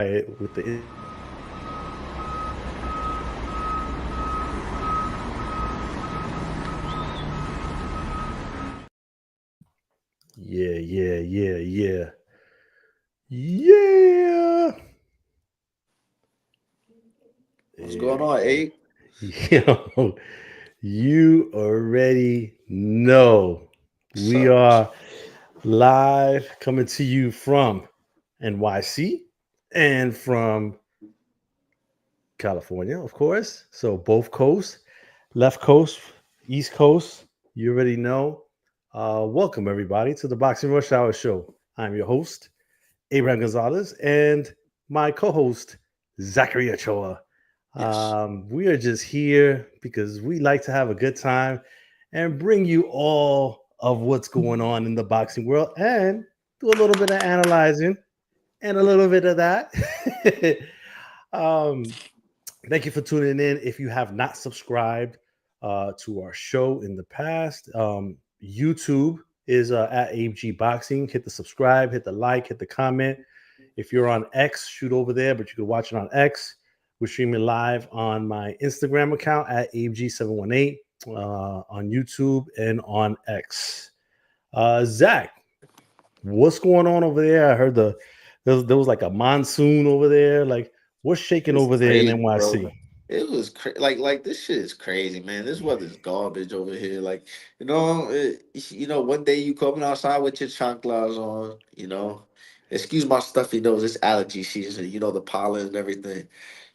with the yeah. What's going on, Abe? Yo, you already know What's we up with you? are live coming to you from NYC and from California, of course. So both coasts, left coast, east coast. You already know. Welcome everybody to the Boxing Rush Hour Show. I'm your host, Abraham Gonzalez, and my co-host, Zachary Ochoa. Yes. We are just here because we like to have a good time and bring you all of what's going on in the boxing world and do a little bit of analyzing and a little bit of that. um, Thank you for tuning in. If you have not subscribed to our show in the past, YouTube is at AG Boxing. Hit the subscribe, hit the like, hit the comment. If you're on X, shoot over there, but you can watch it on X. We're streaming live on my Instagram account at AG718, on YouTube and on X. Zach, what's going on over there? I heard there was like a monsoon over there. Like, what's shaking It's over there in crazy, NYC? bro. It was like this shit is crazy, man. This weather's garbage over here. Like one day you coming outside with your chanclas on. Excuse my stuffy nose. It's allergy season. The pollen and everything.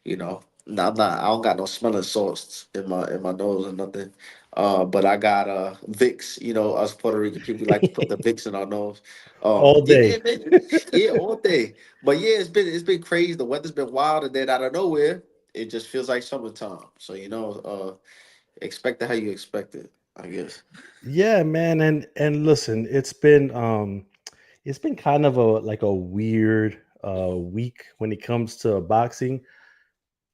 No, I'm not. I don't got no smelling salts in my nose or nothing. But I got Vicks. Us Puerto Rican people we like to put the Vicks in our nose. All Yeah, day. man. Yeah, all day. But yeah, it's been crazy. The weather's been wild, and then out of nowhere, it just feels like summertime. So expect it how you expect it, I guess. Yeah, man, and listen, it's been kind of a like a weird week when it comes to boxing.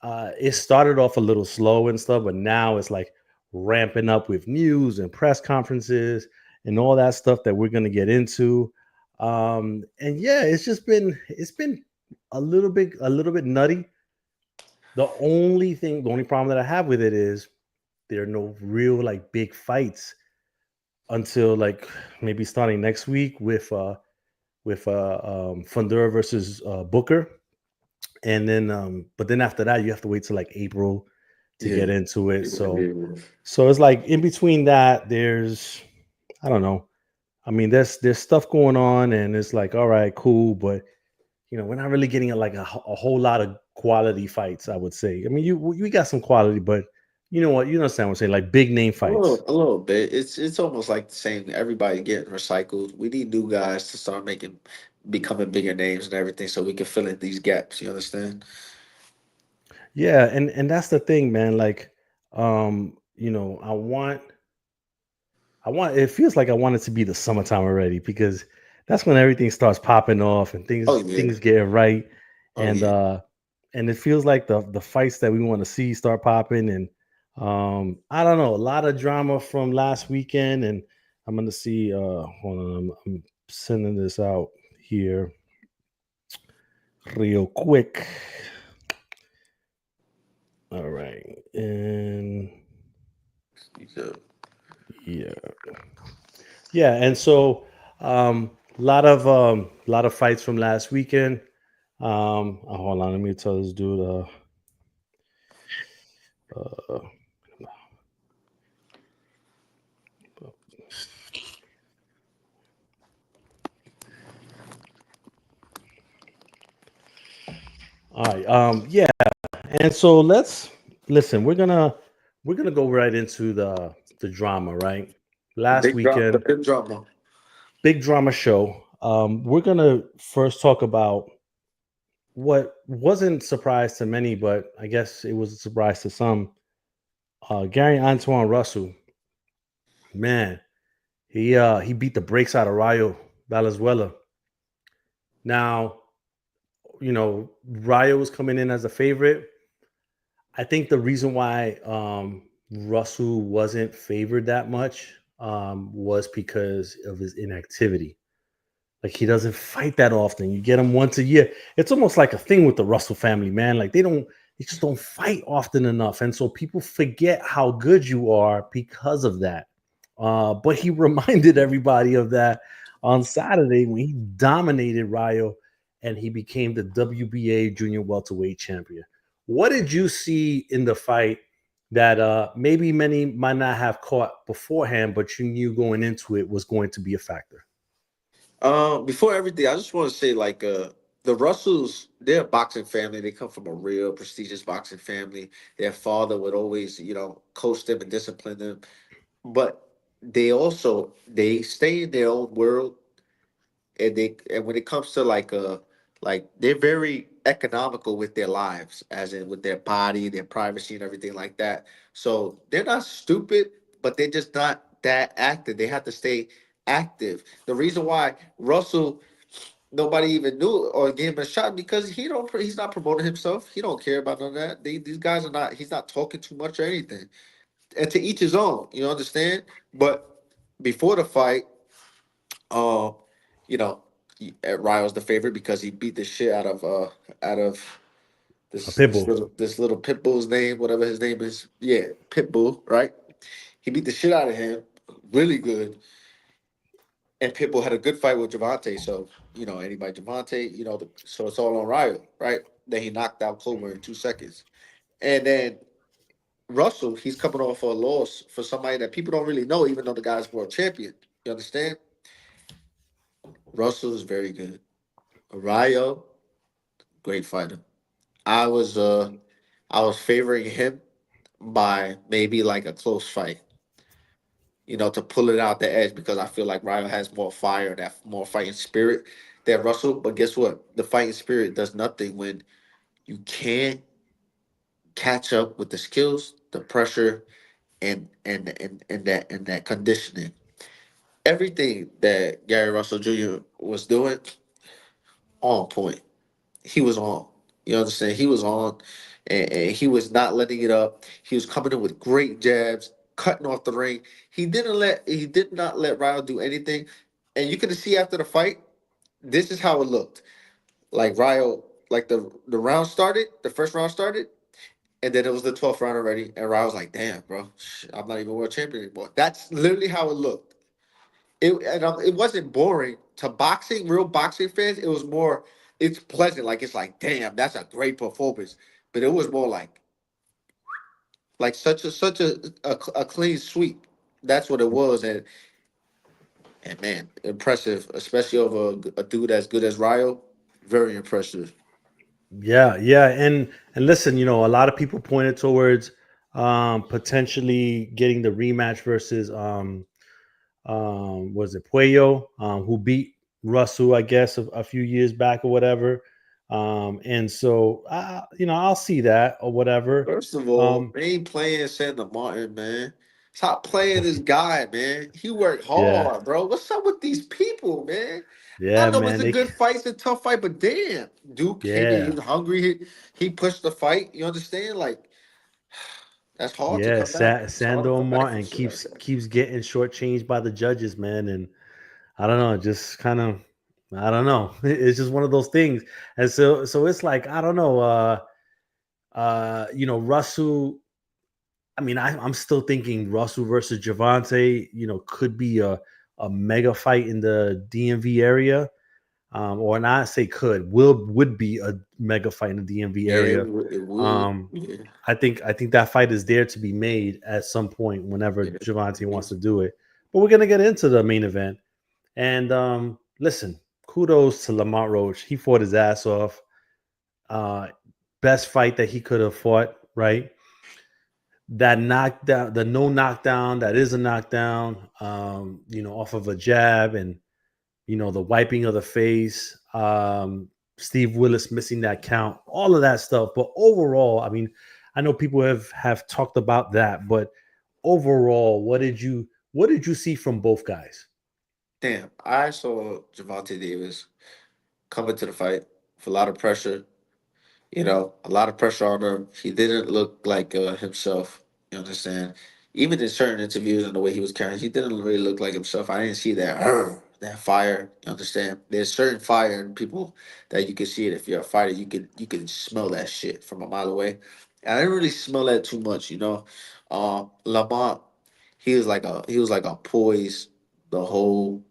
It started off a little slow and stuff, but now it's like ramping up with news and press conferences and all that stuff that we're gonna get into. And yeah, it's been a little bit nutty. The only problem that I have with it is there are no real like big fights until like maybe starting next week with Fundura versus Booker, and then but then after that you have to wait till like April to Yeah. get into it. Yeah, So yeah. so it's like in between that there's I don't know. I mean there's stuff going on and it's like all right cool, but we're not really getting a whole lot of quality fights. I would say. I mean we got some quality, but you know what you understand what I'm saying, like big name A fights. little bit. It's almost like the same. Everybody getting recycled. We need new guys to start becoming bigger names and everything, so we can fill in these gaps. You understand? Yeah, and that's the thing, man. Like, I want. It feels like I want it to be the summertime already because that's when everything starts popping off and Oh things yeah. things get right, Oh and yeah. uh, and it feels like the fights that we want to see start popping. And I don't know, a lot of drama from last weekend, and I'm gonna see. Hold on, I'm sending this out here real quick. All right, and Yeah. yeah. Yeah, and so lot of fights from last weekend. Hold on, let me tell this dude. Uh, all right. Yeah, and so let's listen. We're gonna go right into the drama. Right, last The weekend, big drama. big drama show. We're gonna first talk about what wasn't a surprise to many, but I guess it was a surprise to some. Gary Antoine Russell, man, he beat the brakes out of Rayo Valenzuela. Now, Rayo was coming in as a favorite. I think the reason why Russell wasn't favored that much was because of his inactivity. Like he doesn't fight that often. You get him once a year. It's almost like a thing with the Russell family, man. Like they just don't fight often enough. And so people forget how good you are because of that. But he reminded everybody of that on Saturday when he dominated Ryo and he became the WBA junior welterweight champion. What did you see in the fight that maybe many might not have caught beforehand, but you knew going into it was going to be a factor? Before everything, I just want to say like the Russells, they're a boxing family. They come from a real prestigious boxing family. Their father would always, coach them and discipline them. But they stay in their own world, and when it comes to like they're very economical with their lives, as in with their body, their privacy, and everything like that. So they're not stupid, but they're just not that active. They have to stay active. The reason why Russell, nobody even knew or gave him a shot, because he's not promoting himself. He don't care about none of that. These guys are not. He's not talking too much or anything. And to each his own. You understand? But before the fight, um, you know, Ryo's the favorite because he beat the shit out of A this pit this bull. little this little pit bull's name, whatever his name is. Yeah, pit bull, right? He beat the shit out of him, really good. And Pitbull had a good fight with Javante, so anybody Javante, so it's all on Ryo, right? Then he knocked out Clover in 2 seconds, and then Russell, he's coming off a loss for somebody that people don't really know, even though the guy's world champion. You understand? Russell is very good. Ryo, great fighter. I was uh I was favoring him by maybe like a close fight, to pull it out the edge, because I feel like Ryo has more fire, that more fighting spirit than Russell. But guess what? The fighting spirit does nothing when you can't catch up with the skills, the pressure, and that conditioning. Everything that Gary Russell Jr. was doing, on point. He was on. You understand? He was on, and he was not letting it up. He was coming in with great jabs, cutting off the ring. He did not let Ryo do anything. And you could see after the fight, this is how it looked. Like Ryo, like the round started, the first round started, and then it was the 12th round already. And Ryo was like, "Damn, bro, I'm not even world champion anymore." That's literally how it looked. It wasn't boring to boxing, real boxing fans. It was more, it's pleasant. Like, it's like, damn, that's a great performance. But it was more like such a clean sweep. That's what it was. And man, impressive, especially over a dude as good as Ryo. Very impressive. Yeah, yeah, and listen, a lot of people pointed towards potentially getting the rematch versus was it Puello, who beat Russell, I guess, a few years back or whatever. And so I'll see that or whatever. First of all, Um, they ain't playing Santa Martin, man. Stop playing this guy, man. He worked yeah, hard, bro. What's up with these people, man? I yeah, know it's man. a good fight, it's a tough fight, but damn, Duke came in, he Yeah, was hungry. He pushed the fight. You understand? Like, that's hard to yeah. come back. It's hard to Sandor come back from Martin shit like keeps that. keeps getting shortchanged by the judges, man, and I don't know, just kind of, I don't know. It's just one of those things, and so it's like I don't know. Russell. I mean, I'm still thinking Russell versus Javante. Could be a mega fight in the DMV area, or not say could would be a mega fight in the DMV Yeah, area. it would. Um, Yeah, I think that fight is there to be made at some point whenever yeah. Javante Yeah. wants to do it. But we're gonna get into the main event. And listen, kudos to Lamont Roach. He fought his ass off. Uh, Best fight that he could have fought. Right, that knockdown, the no knockdown, that is a knockdown. Off of a jab, and the wiping of the face. Steve Willis missing that count, all of that stuff. But overall, I mean, I know people have talked about that, but overall, what did you see from both guys? Damn, I saw Javante Davis coming to the fight with a lot of pressure. A lot of pressure on him. He didn't look like himself. You understand? Even in certain interviews and the way he was carrying, he didn't really look like himself. I didn't see that. that fire. You understand? There's certain fire in people that you can see it. If you're a fighter, you can smell that shit from a mile away. And I didn't really smell that too much, you know. Lamont, he was like a poise the whole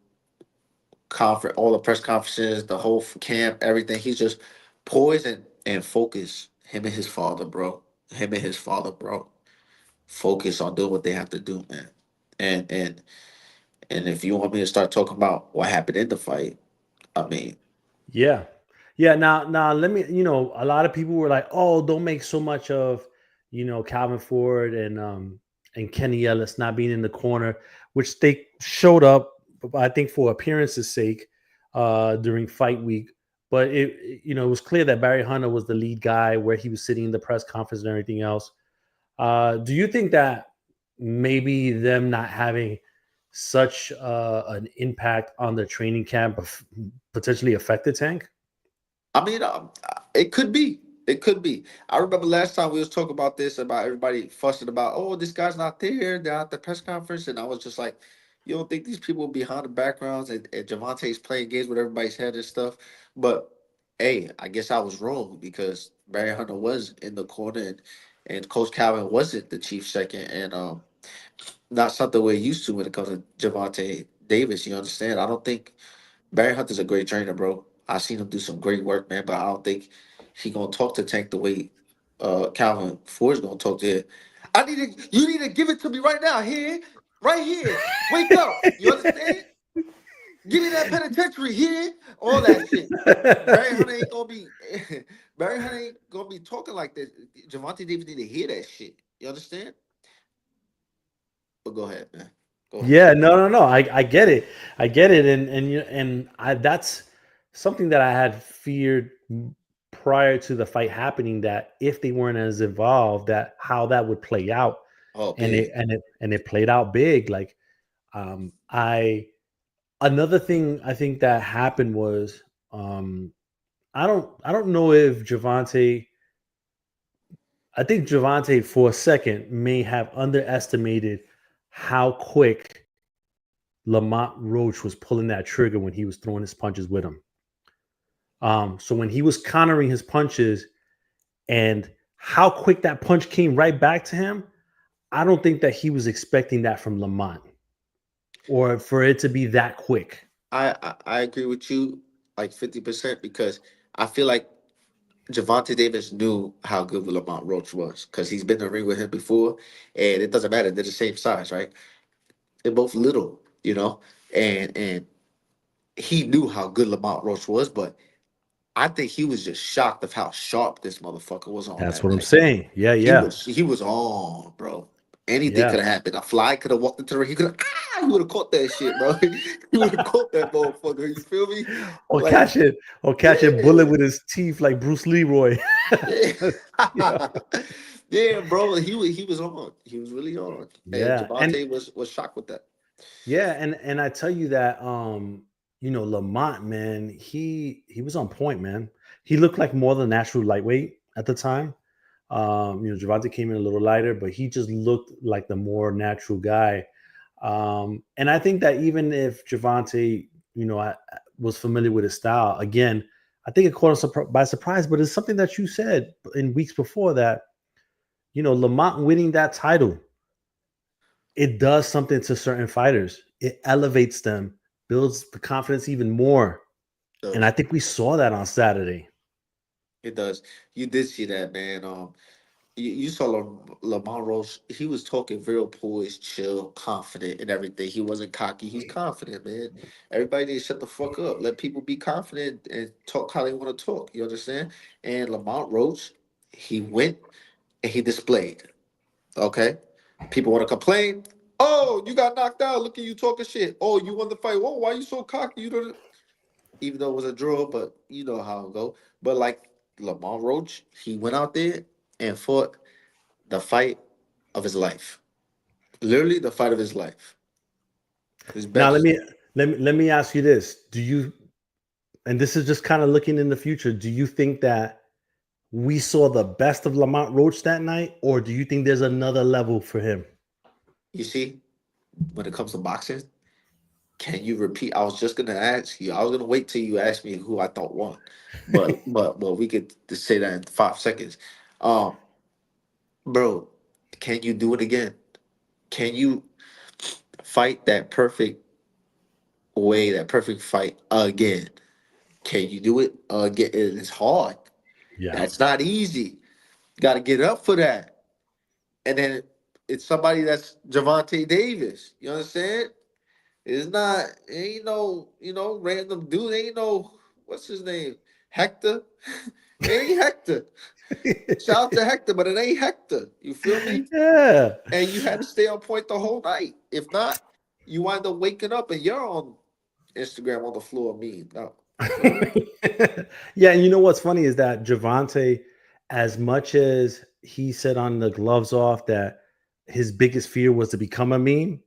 conference, all the press conferences, the whole camp, everything. He's just poised and focused. Him and his father, bro. Him and his father, bro. Focus on doing what they have to do, man. And and and if you want me to start talking about what happened in the fight, I mean, Yeah. Yeah. Now let me, a lot of people were like, oh, don't make so much of, Calvin Ford and Kenny Ellis not being in the corner, which they showed up, I think, for appearances sake, during fight week. But it was clear that Barry Hunter was the lead guy where he was sitting in the press conference and everything else. Do you think that maybe them not having such an impact on the training camp potentially affected Tank? I mean, it could be. It could be. I remember last time we was talking about this, about everybody fussing about, oh, this guy's not there. They're at the press conference, and I was just like, you don't think these people behind the backgrounds and Javante's playing games with everybody's head and stuff? But hey, I guess I was wrong because Barry Hunter was in the corner and Coach Calvin wasn't the chief second, and not something we're used to when it comes to Javante Davis. You understand? I don't think Barry Hunter's a great trainer, bro. I've seen him do some great work, man, but I don't think he gonna talk to Tank the way Calvin Ford's gonna talk to him. You need to give it to me right now, here, right here. Wake up. You understand? Give me that penitentiary here, all that shit. Barry Hunter ain't gonna be Barry Hunter ain't gonna be talking like this. Javante Davis need to hear that shit. You understand? But go ahead, man. Go ahead. Yeah, no. I get it. I get it, and that's something that I had feared prior to the fight happening. That if they weren't as involved, that how that would play out, Oh, and it big. and it and it played out big. Like, I another thing I think that happened was, I don't know if Javante. I think Javante for a second may have underestimated how quick Lamont Roach was pulling that trigger when he was throwing his punches with him. So when he was countering his punches and how quick that punch came right back to him, I don't think that he was expecting that from Lamont or for it to be that quick. I agree with you like 50% because I feel like Javante Davis knew how good Lamont Roach was because he's been in the ring with him before, and it doesn't matter. They're the same size, right? They're both little, and he knew how good Lamont Roach was, but I think he was just shocked of how sharp this motherfucker was on That's that what I'm night. saying. Yeah, He yeah, was he was on, bro. Anything yeah. could have happened. A fly could have walked into the ring. He could have he would have caught that shit, bro. He would have caught that motherfucker. You feel me? Or Like, catch it, or catch a bullet yeah. with his teeth like Bruce Leroy. Yeah, Yeah, yeah, bro. He was on. He was really on. And yeah, Javante was shocked with that. and I tell you that, Lamont, man, he was on point, man. He looked like more than natural lightweight at the time. Javante came in a little lighter, but he just looked like the more natural guy. And I think that even if Javante, was familiar with his style, again, I think it caught us by surprise. But it's something that you said in weeks before that, Lamont winning that title, it does something to certain fighters. It elevates them, builds the confidence even more. It And I does. think we saw that on Saturday. It does. You did see that, man. You saw Lamar Roche. He was talking real poised, chill, confident, and everything. He wasn't cocky. He's confident, man. Everybody needs to shut the fuck up. Let people be confident and talk how they want to talk. You understand? And Lamont Roach, he went and he displayed. Okay. People want to complain. Oh, you got knocked out. Look at you talking shit. Oh, you won the fight. Whoa, why you so cocky? You don't. Even though it was a draw, but you know how it go. But like Lamar Roach, he went out there and fought the fight of his life. Literally the fight of his life. His Now let best. me let me ask you this. Do you, and this is just kind of looking in the future, do you think that we saw the best of Lamont Roach that night, or do you think there's another level for him? You see, when it comes to boxing, Can you repeat? I was just gonna ask you. I was gonna wait till you asked me who I thought won, but we could just say that in 5 seconds. Um, bro, can you do it again? Can you fight that perfect way, that perfect fight again? Can you do it again? It's hard. Yeah. That's not easy. Got to get up for that. And then it's somebody that's Javante Davis. You understand? It's not, ain't no, random dude. Ain't no, what's his name? Hector. It ain't Hector. Shout out to Hector, but it ain't Hector. You feel me? Yeah. And you had to stay on point the whole night. If not, you wind up waking up and you're on Instagram on the floor me. No. You feel me? Yeah, and you know what's funny is that Javante, as much as he said on the gloves off that his biggest fear was to become a meme,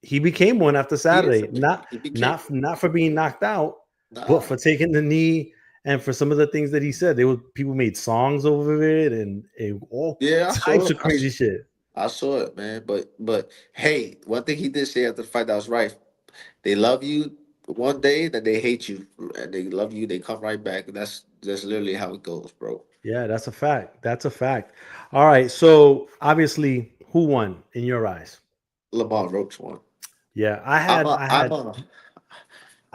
he became one after He is a Saturday. man. Not He became not not for being knocked out, but nah. for taking the knee and for some of the things that he said. There were people made songs over it and all Yeah, I types saw of it. crazy shit. I saw it, man. But hey, one thing he did say after the fight that was right. They love you one day, then they hate you, and they love you. They come right back. That's literally how it goes, bro. Yeah, that's a fact. That's a fact. All right. So obviously, who won in your eyes? Lamar Roach won. Yeah, I I'm had a, I I'm had a,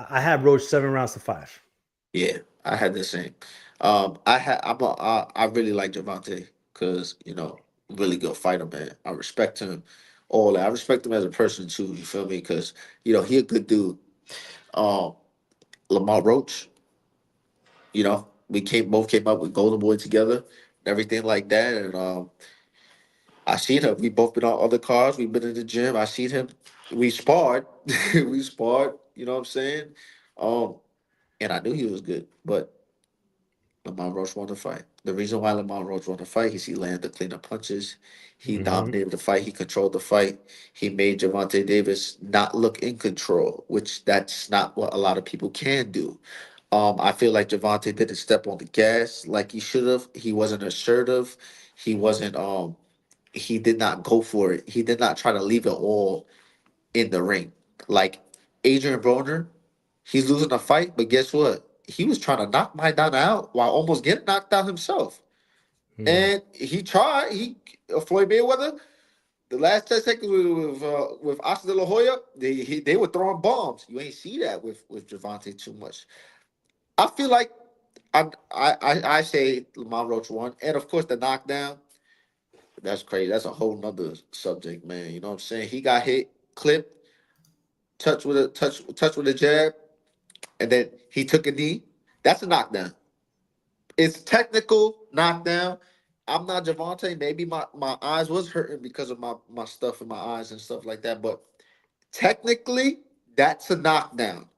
I had Roach 7 rounds to five. yeah. I had the same. I really like Javante because really good fighter, man. I respect him. All that. I respect him as a person too. You feel me? Because he a good dude. Um, Lamar Roach. We both came up with Golden Boy together, and everything like that, and I seen him. We both been on other cars. We've been in the gym. I seen him. We sparred. We sparred. You know what I'm saying? Um, and I knew he was good, but Lamar Roach won the fight. The reason why Lamar Roach won the fight is he landed the cleaner punches. He Hmm. dominated the fight. He controlled the fight. He made Javante Davis not look in control, which that's not what a lot of people can do. I feel like Javante didn't step on the gas like he should have. He wasn't assertive. He wasn't. He did not go for it. He did not try to leave it all in the ring. Like Adrian Broner, he's losing a fight, but guess what? He was trying to knock Maidana out while almost getting knocked out himself. Hmm. And he tried. Floyd Mayweather, the last 10 seconds with Oscar De La Hoya, they were throwing bombs. You ain't see that with Javante too much. I feel like I say Lamar Roach won, and of course the knockdown. That's crazy. That's a whole nother subject, man. You know what I'm saying? He got hit, clipped, touch with a jab, and then he took a knee. That's a knockdown. It's technical knockdown. I'm not Javante. Maybe my eyes was hurting because of my stuff in my eyes and stuff like that. But technically, that's a knockdown.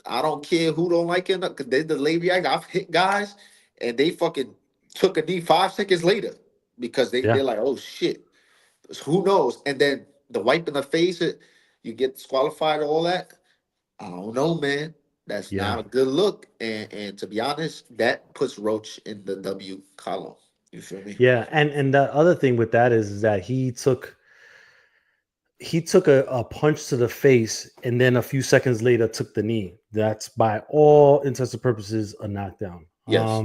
I don't care who don't like it because they the lady act. I've hit guys and they fucking took a knee 5 seconds later because Yeah. they're like, oh shit. Who knows? And then the wipe in the face, you get disqualified, all that. I don't know, man. That's Yeah. not a good look. And to be honest, that puts Roach in the W column. You feel me? Yeah. And the other thing with that is that he took a punch to the face and then a few seconds later took the knee. That's by all intents and purposes a knockdown. Yes.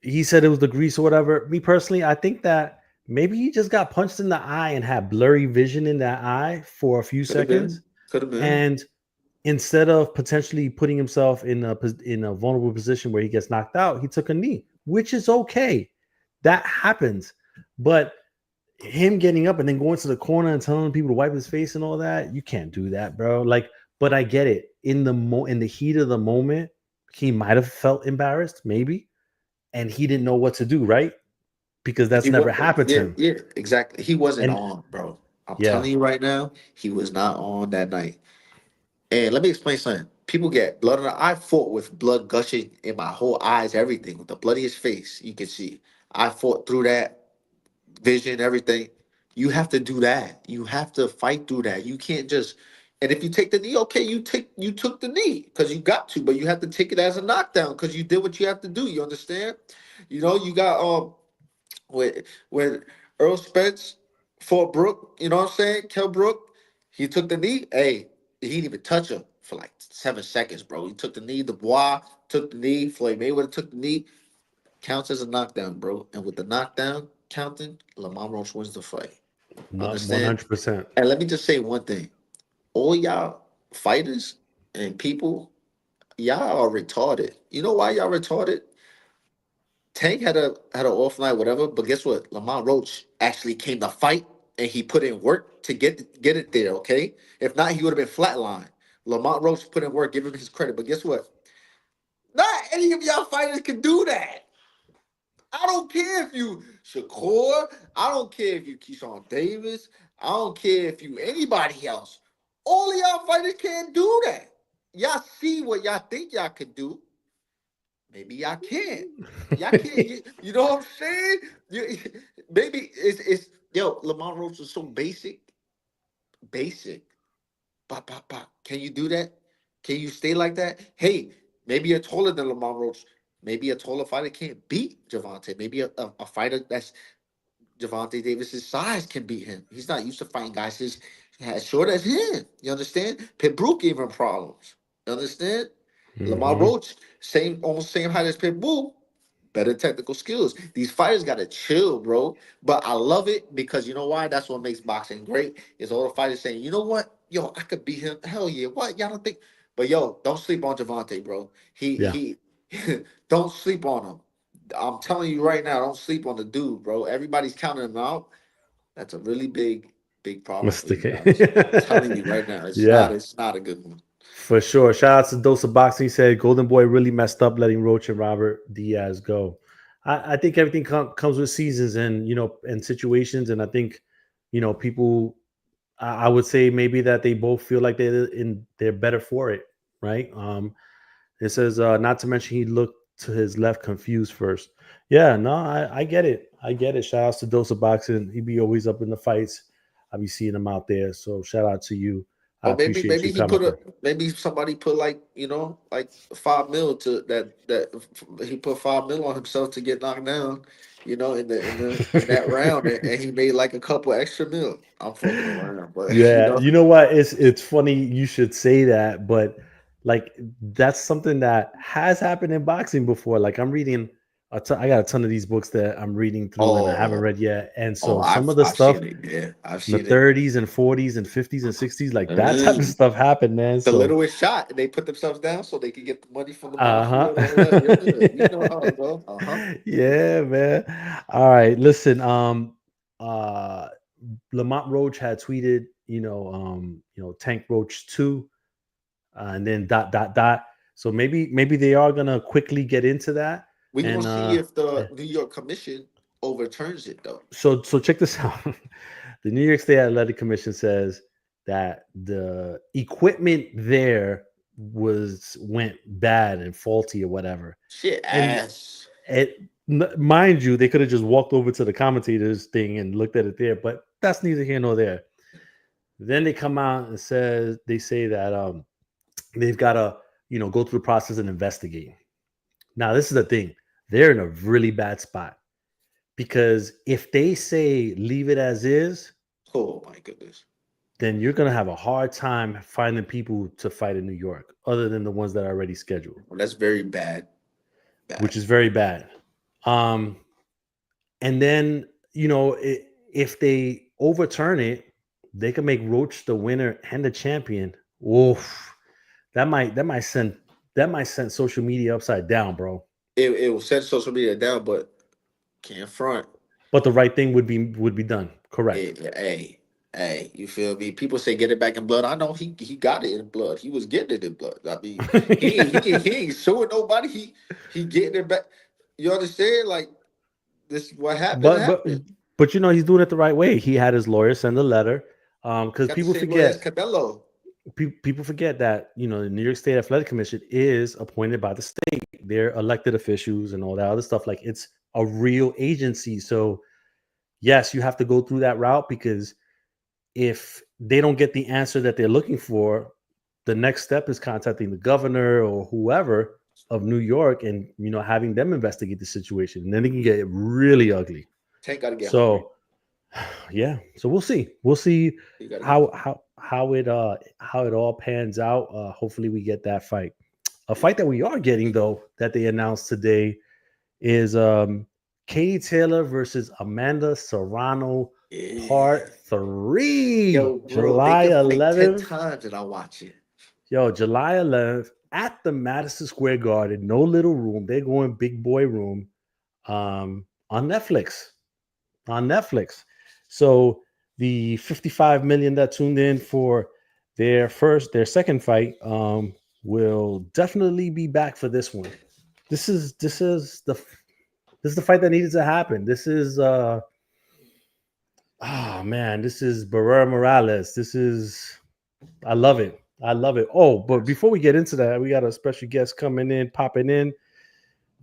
He said it was the grease or whatever. Me personally, I think that maybe he just got punched in the eye and had blurry vision in that eye for a few Could have seconds. been. Could have been. And instead of potentially putting himself in a vulnerable position where he gets knocked out, he took a knee, which is okay. That happens. But him getting up and then going to the corner and telling people to wipe his face and all that, you can't do that, bro. Like, but I get it. In the heat of the moment, he might have felt embarrassed, maybe, and he didn't know what to do, right? Because that's He never was. happened to Yeah. him. Yeah. Exactly. He wasn't And on, bro. I'm yeah, telling you right now, he was not on that night. And let me explain something. People get blood in the. I fought with blood gushing in my whole eyes, everything with the bloodiest face you can see. I fought through that vision, everything. You have to do that. You have to fight through that. You can't just. And if you take the knee, okay, you took the knee because you got to, but you have to take it as a knockdown because you did what you have to do. You understand? You got when Earl Spence fought Brook. You know what I'm saying? Kell Brook. He took the knee. Hey, he didn't even touch him for like 7 seconds, bro. He took the knee. Dubois took the knee. Floyd Mayweather took the knee. Counts as a knockdown, bro. And with the knockdown counting, Lamar Roach wins the fight. Understand? 100%. And let me just say one thing. All y'all fighters and people, y'all are retarded. You know why y'all retarded? Tank had an off night, whatever. But guess what? Lamar Roach actually came to fight, and he put in work to get it there. Okay, if not, he would have been flatlined. Lamar Roach put in work. Give him his credit. But guess what? Not any of y'all fighters can do that. I don't care if you Shakur. I don't care if you Keyshawn Davis. I don't care if you anybody else. All of y'all fighters can't do that. Y'all see what y'all think y'all can do. Maybe y'all can't. Y'all can't. You know what I'm saying? Maybe it's yo. Lamar Roach is so basic. Bop, bop, bop. Can you do that? Can you stay like that? Hey, maybe you're taller than Lamar Roach. Maybe a taller fighter can't beat Javante. Maybe a fighter that's Javante Davis's size can beat him. He's not used to fighting guys as short as him. You understand? Pitbull gave him problems. You understand? Lamar Mm-hmm. Roach, almost same height as Pitbull, better technical skills. These fighters gotta chill, bro. But I love it because you know why? That's what makes boxing great. Is all the fighters saying, you know what? Yo, I could beat him. Hell yeah. What? Y'all don't think? But yo, don't sleep on Javante, bro. Yeah. He don't sleep on him. I'm telling you right now, don't sleep on the dude, bro. Everybody's counting him out. That's a really big problem for you Mistake. guys. I'm telling you right now, Yeah. it's not a good one. For sure. Shout out to Dose of Boxing. He said Golden Boy really messed up letting Roach and Robert Diaz go. I think everything comes with seasons and and situations. And I think people. I would say maybe that they both feel like they're better for it, right? It says not to mention he looked to his left confused first. Yeah, no, I get it. I get it. Shout out to Dose of Boxing. He be always up in the fights. I be seeing him out there. So shout out to you. I Or appreciate you maybe he coming put through. maybe somebody put like like 5 mil to that he put 5 mil on himself to get knocked down, in that round, and he made like a couple extra mil. I'm fucking around, but Yeah, you know what? It's funny you should say that, but like that's something that has happened in boxing before. Like I'm reading I got a ton of these books that I'm reading through and I haven't oh read yet. And oh so some of the I've stuff seen it, yeah, I've in the seen it. 30s and 40s and 50s and 60s, like that type of Mm. stuff happened, man. The So littlest shot, they put themselves down so they could get the money from the mafia uh-huh. and all that. Yeah, you know how it goes. Yeah, man. All right. Listen, uh Lamont Roach had tweeted, Tank Roach 2 and then dot dot dot. So maybe they are gonna quickly get into that. We gonna And see if the New York Commission overturns it though. so check this out. The New York State Athletic Commission says that the equipment there went bad and faulty or whatever. Shit And ass. mind you, they could have just walked over to the commentators thing and looked at it there, but that's neither here nor there. Then they come out and they say that they've got to go through the process and investigate. Now this is the thing, they're in a really bad spot because if they say leave it as is, Oh my goodness. then you're going to have a hard time finding people to fight in New York other than the ones that are already scheduled, Well, that's very bad. Bad. which is very bad. um and then if they overturn it, they can make Roach the winner and the champion. Oof, that might send social media upside down, bro. It will set social media down, but can't front. But the right thing would be done. Correct. Hey, you feel me? People say get it back in blood. I know he got it in blood. He was getting it in blood. I mean, he ain't suing nobody. He getting it back. You understand? Like this, what happened but but happened. but he's doing it the right way. He had his lawyer send a letter because Got the people same lawyer as forget Canelo. people forget that the New York State Athletic Commission is appointed by the state. They're elected officials and all that other stuff. Like it's a real agency. So yes, you have to go through that route because if they don't get the answer that they're looking for, the next step is contacting the governor or whoever of New York and having them investigate the situation, and then it can get really ugly. Tank got to get hungry. So yeah, so we'll see He got to get how hungry. how how it all pans out. Hopefully we get that fight. A fight that we are getting though that they announced today is Katie Taylor versus Amanda Serrano, Yeah. part 3, Yo, bro, they July can fight 10 11th. times and I'll watch it. Yo, July 11th at the Madison Square Garden. No little room. They're going big boy room on Netflix. On Netflix. So the 55 million that tuned in for their second fight will definitely be back for this one. This is the fight that needed to happen. This is this is Barrera Morales. I love it. I love it. Oh, but before we get into that, we got a special guest popping in.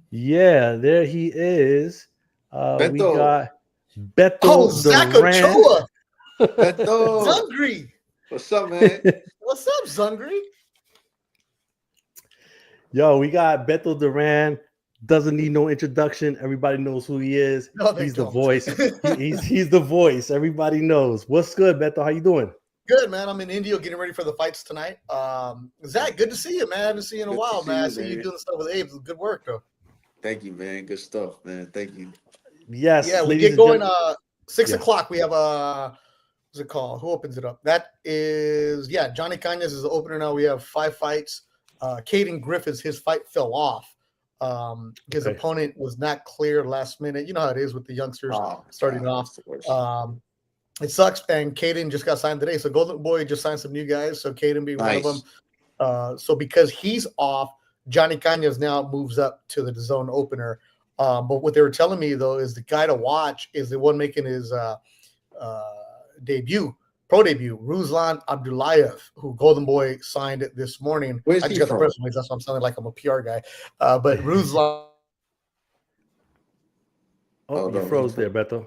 Yeah, there he is. We Beto. got Beto Oh, Zach Duran. Ochoa. Beto. Zungri. What's up, man? What's up, Zungri? Yo, we got Beto Duran. Doesn't need no introduction. Everybody knows who he is. No, they he's the don't. voice. He's the voice. Everybody knows. What's good, Beto? How you doing? Good, man. I'm in India getting ready for the fights tonight. Zach, good to see you, man. I haven't seen you in a while, man. I see you doing stuff with Abe. Good work, though. Thank you, man. Good stuff, man. Thank you. Yes. Yeah, we get going 6 o'clock. We have what's it called? Who opens it up? That is, Johnny Cañas is the opener now. We have 5 fights. Caden Griffiths, his fight fell off. His opponent was not clear last minute. You know how it is with the youngsters starting off. It sucks. And Caden just got signed today. So Golden Boy just signed some new guys. So Caden being one of them. So because he's off, Johnny Cañas now moves up to the zone opener. But what they were telling me, though, is the guy to watch is the one making his pro debut, Ruslan Abdullayev, who Golden Boy signed this morning. Where's I just he got from? the press release. That's why I'm sounding like I'm a PR guy. But Ruslan. You froze there, Beto.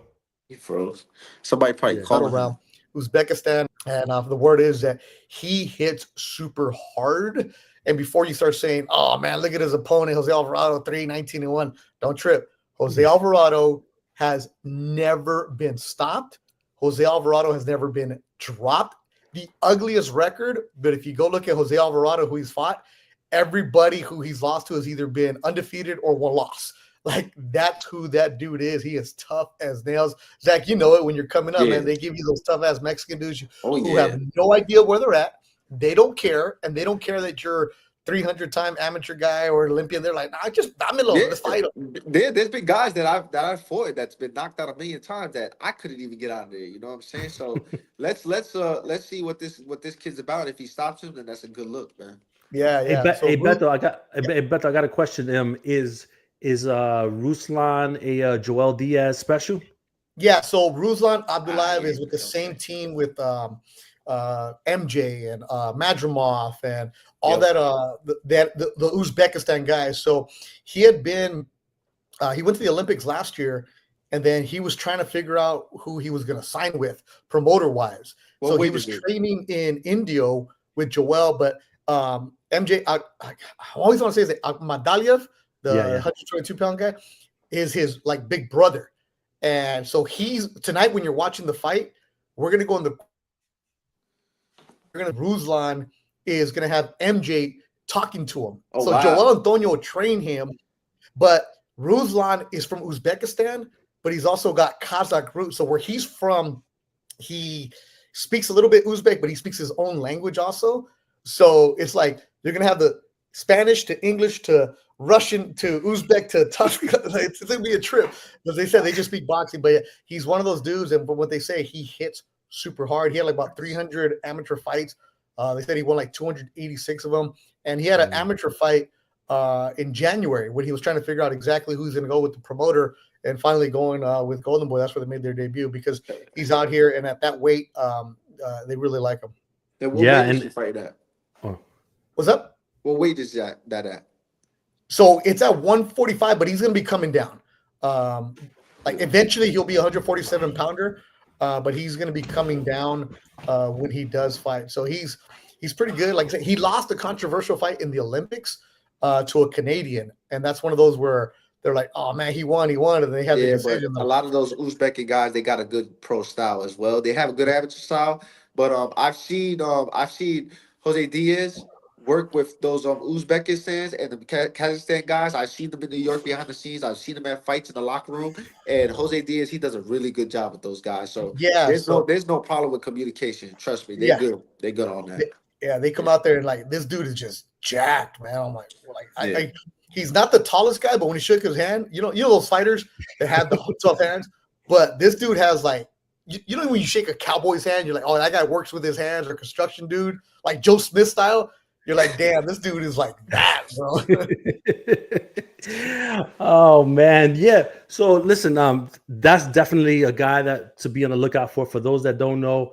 He froze. Somebody probably called around Uzbekistan. And the word is that he hits super hard. And before you start saying, oh, man, look at his opponent, Jose Alvarado, 3-19-1, don't trip. Jose Alvarado has never been stopped. Jose Alvarado has never been dropped. The ugliest record, but if you go look at Jose Alvarado, who he's fought, everybody who he's lost to has either been undefeated or one loss. Like, that's who that dude is. He is tough as nails. Zach, you know it when you're coming up, man. They give you those tough-ass Mexican dudes who have no idea where they're at. They don't care, and they don't care that you're 300-time amateur guy or Olympian. They're like, nah, just damelo, let's fight him. There's been guys that I've fought that's been knocked out 1,000,000 times that I couldn't even get out of there. You know what I'm saying? So let's see what this kid's about. If he stops him, then that's a good look, man. Yeah. Hey, Beto, I got a question. Is Ruslan a Joel Diaz special? Yeah, so Ruslan Abdullayev is with the same team with MJ and Madrimov and all the Uzbekistan guys. So he had been he went to the Olympics last year, and then he was trying to figure out who he was going to sign with promoter wise. So he was training in Indio with Joel, but MJ, I always want to say that Madaliev, the 122-pound guy, is his like big brother. And so tonight when you're watching the fight, Ruslan is going to have MJ talking to him. Joel Antonio trained him, but Ruslan is from Uzbekistan, but he's also got Kazakh roots. So where he's from, he speaks a little bit Uzbek, but he speaks his own language also. So it's like you're going to have the Spanish to English to Russian to Uzbek to Turkish. It's going to be a trip because they said they just speak boxing. But he's one of those dudes, and from what they say, he hits super hard. He had like about 300 amateur fights. They said he won like 286 of them. And he had an amateur fight in January when he was trying to figure out exactly who's going to go with the promoter, and finally going with Golden Boy. That's where they made their debut because he's out here, and at that weight, they really like him. And what weight is he fight at? What's up? What weight is that at? So it's at 145, but he's going to be coming down. Like eventually he'll be a 147-pounder, but he's going to be coming down when he does fight. So he's pretty good. Like I said, he lost a controversial fight in the Olympics to a Canadian, and that's one of those where they're like, "Oh man, he won," and they have the decision. But a lot of those Uzbek guys, they got a good pro style as well. They have a good amateur style, But I've seen Jose Diaz work with those Uzbekistans and the Kazakhstan guys. I've seen them in New York behind the scenes. I've seen them at fights in the locker room. And Jose Diaz, he does a really good job with those guys. So Yeah, there's no problem with communication. Trust me, yeah, they're good on that. they come out there and like this dude is just jacked, man. I'm like, he's not the tallest guy, but when he shook his hand, you know those fighters that have the tough hands, but this dude has like, you know when you shake a cowboy's hand, you're like, oh, that guy works with his hands, or construction dude, like Joe Smith style. You're like, damn, this dude is like that, bro. Oh man, yeah. So listen, that's definitely a guy that to be on the lookout for. For those that don't know,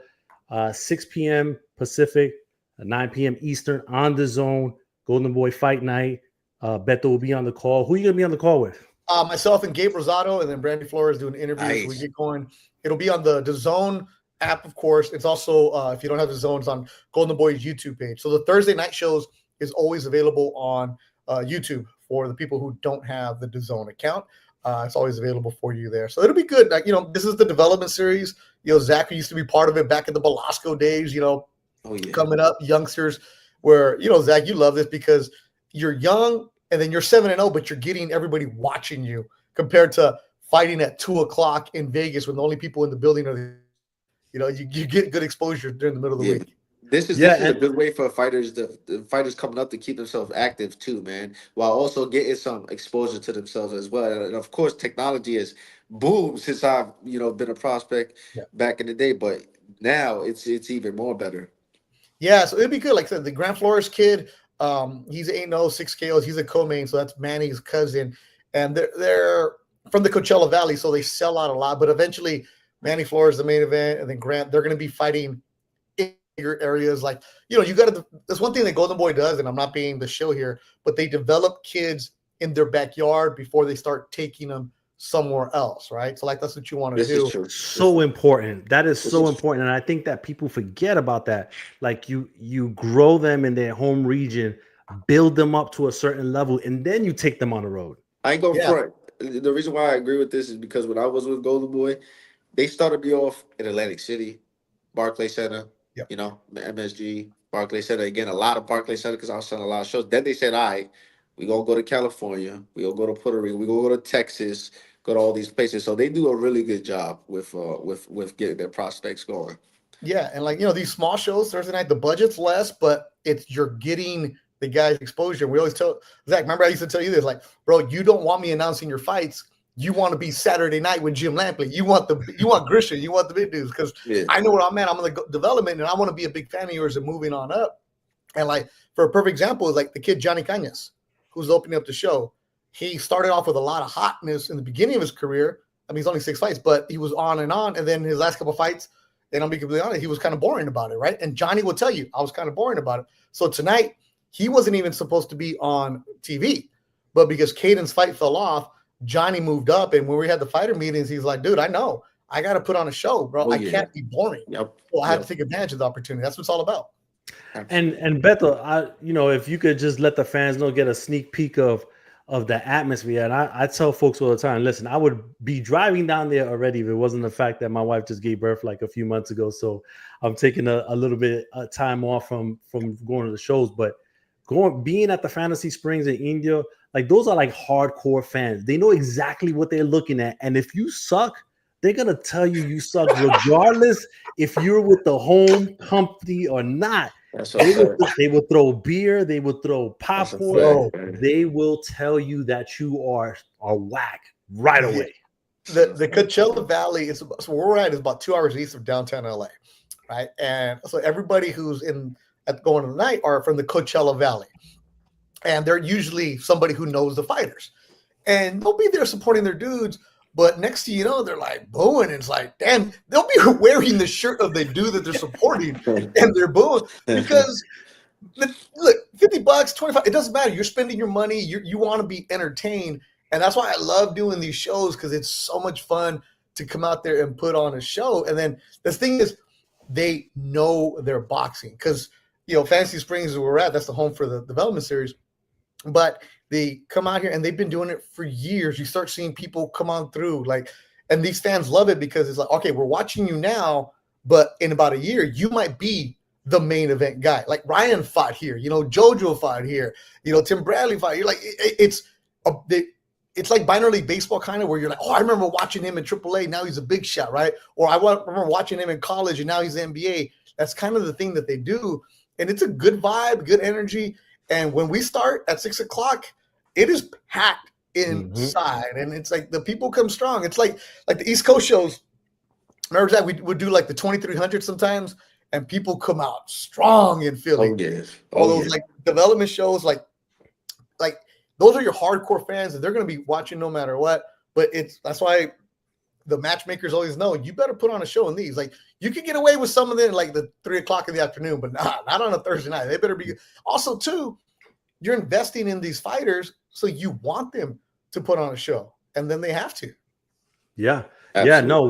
6 p.m. Pacific, 9 p.m. Eastern on the Zone. Golden Boy Fight Night. Beto will be on the call. Who are you gonna be on the call with? Myself and Gabe Rosado, and then Brandy Flores doing interviews. Nice. So we get going. It'll be on the Zone app, of course. It's also, if you don't have the Zone, it's on Golden Boy's YouTube page. So the Thursday night shows is always available on YouTube for the people who don't have the DAZN account. It's always available for you there. So it'll be good. Like, this is the development series. Zach used to be part of it back in the Belasco days, coming up, youngsters, where, Zach, you love this because you're young and then you're 7-0, but you're getting everybody watching you compared to fighting at 2:00 in Vegas when the only people in the building are you get good exposure during the middle of the week. This is a good way for fighters, the fighters coming up, to keep themselves active too, man, while also getting some exposure to themselves as well. And of course, technology has boomed since I've been a prospect back in the day, but now it's even more better. Yeah, so it'd be good. Like I said, the Grant Flores kid, he's 8-0, 6 KOs. He's a co-main, so that's Manny's cousin, and they're from the Coachella Valley, so they sell out a lot. But eventually, Manny Flores the main event, and then Grant, they're going to be fighting in bigger areas. Like, you got to. That's one thing that Golden Boy does, and I'm not being the show here, but they develop kids in their backyard before they start taking them somewhere else, right? So, like, that's what you want to do. So important. That is so important, and I think that people forget about that. Like, you grow them in their home region, build them up to a certain level, and then you take them on the road. I ain't going front. The reason why I agree with this is because when I was with Golden Boy, they started me off in Atlantic City, Barclays Center, MSG, Barclays Center. Again, a lot of Barclays Center because I was selling a lot of shows. Then they said, all right, we're going to go to California. We're going to go to Puerto Rico. We're going to go to Texas, go to all these places. So they do a really good job with getting their prospects going. Yeah, and like, these small shows, Thursday night, the budget's less, but you're getting the guys exposure. We always tell Zach, remember I used to tell you this, like, bro, you don't want me announcing your fights. You want to be Saturday night with Jim Lampley. You want Grisha. You want the big dudes because I know where I'm at. I'm in the development, and I want to be a big fan of yours and moving on up. And like, for a perfect example is like the kid Johnny Cañas, who's opening up the show. He started off with a lot of hotness in the beginning of his career. I mean, he's only 6 fights, but he was on, and then his last couple of fights, and I'll be completely honest, he was kind of boring about it, right? And Johnny will tell you, I was kind of boring about it. So tonight, he wasn't even supposed to be on TV, but because Caden's fight fell off, Johnny moved up, and when we had the fighter meetings, he's like, dude, I know. I got to put on a show, bro. I can't be boring. So I have to take advantage of the opportunity. That's what it's all about. And Beto, if you could just let the fans know, get a sneak peek of the atmosphere. And I tell folks all the time, listen, I would be driving down there already if it wasn't the fact that my wife just gave birth like a few months ago. So I'm taking a little bit of time off from going to the shows, but being at the Fantasy Springs in India, like those are like hardcore fans. They know exactly what they're looking at. And if you suck, they're going to tell you suck regardless if you're with the home company or not. They will throw beer. They will throw popcorn. They will tell you that you are whack right away. The Coachella Valley so where we're at is about 2 hours east of downtown LA, right? And so everybody who's going to the night are from the Coachella Valley, and they're usually somebody who knows the fighters, and they'll be there supporting their dudes. But next thing you know, they're like booing. And it's like, damn, they'll be wearing the shirt of the dude that they're supporting, and they're booing because look, $50, 25, it doesn't matter. You're spending your money. You want to be entertained, and that's why I love doing these shows because it's so much fun to come out there and put on a show. And then the thing is, they know their boxing because Fantasy Springs is where we're at. That's the home for the development series, but they come out here and they've been doing it for years. You start seeing people come on through and these fans love it because it's like, okay, we're watching you now, but in about a year, you might be the main event guy. Like Ryan fought here, JoJo fought here, Tim Bradley fought here. Like it's like minor league baseball kind of, where you're like, oh, I remember watching him in AAA. Now he's a big shot, right? Or I remember watching him in college and now he's the NBA. That's kind of the thing that they do. And it's a good vibe, good energy. And when we start at 6 o'clock, it is packed inside. And it's like the people come strong. It's like the East Coast shows. Remember that we would do like the 2300 sometimes, and people come out strong in Philly. Oh, yes. All those like development shows, like those are your hardcore fans, and they're going to be watching no matter what. But that's why the matchmakers always know you better put on a show in these. Like you can get away with some of them like the 3 o'clock in the afternoon, but not on a Thursday night. They better be. Also, too, you're investing in these fighters, so you want them to put on a show, and then they have to. Yeah. Absolutely. Yeah, no,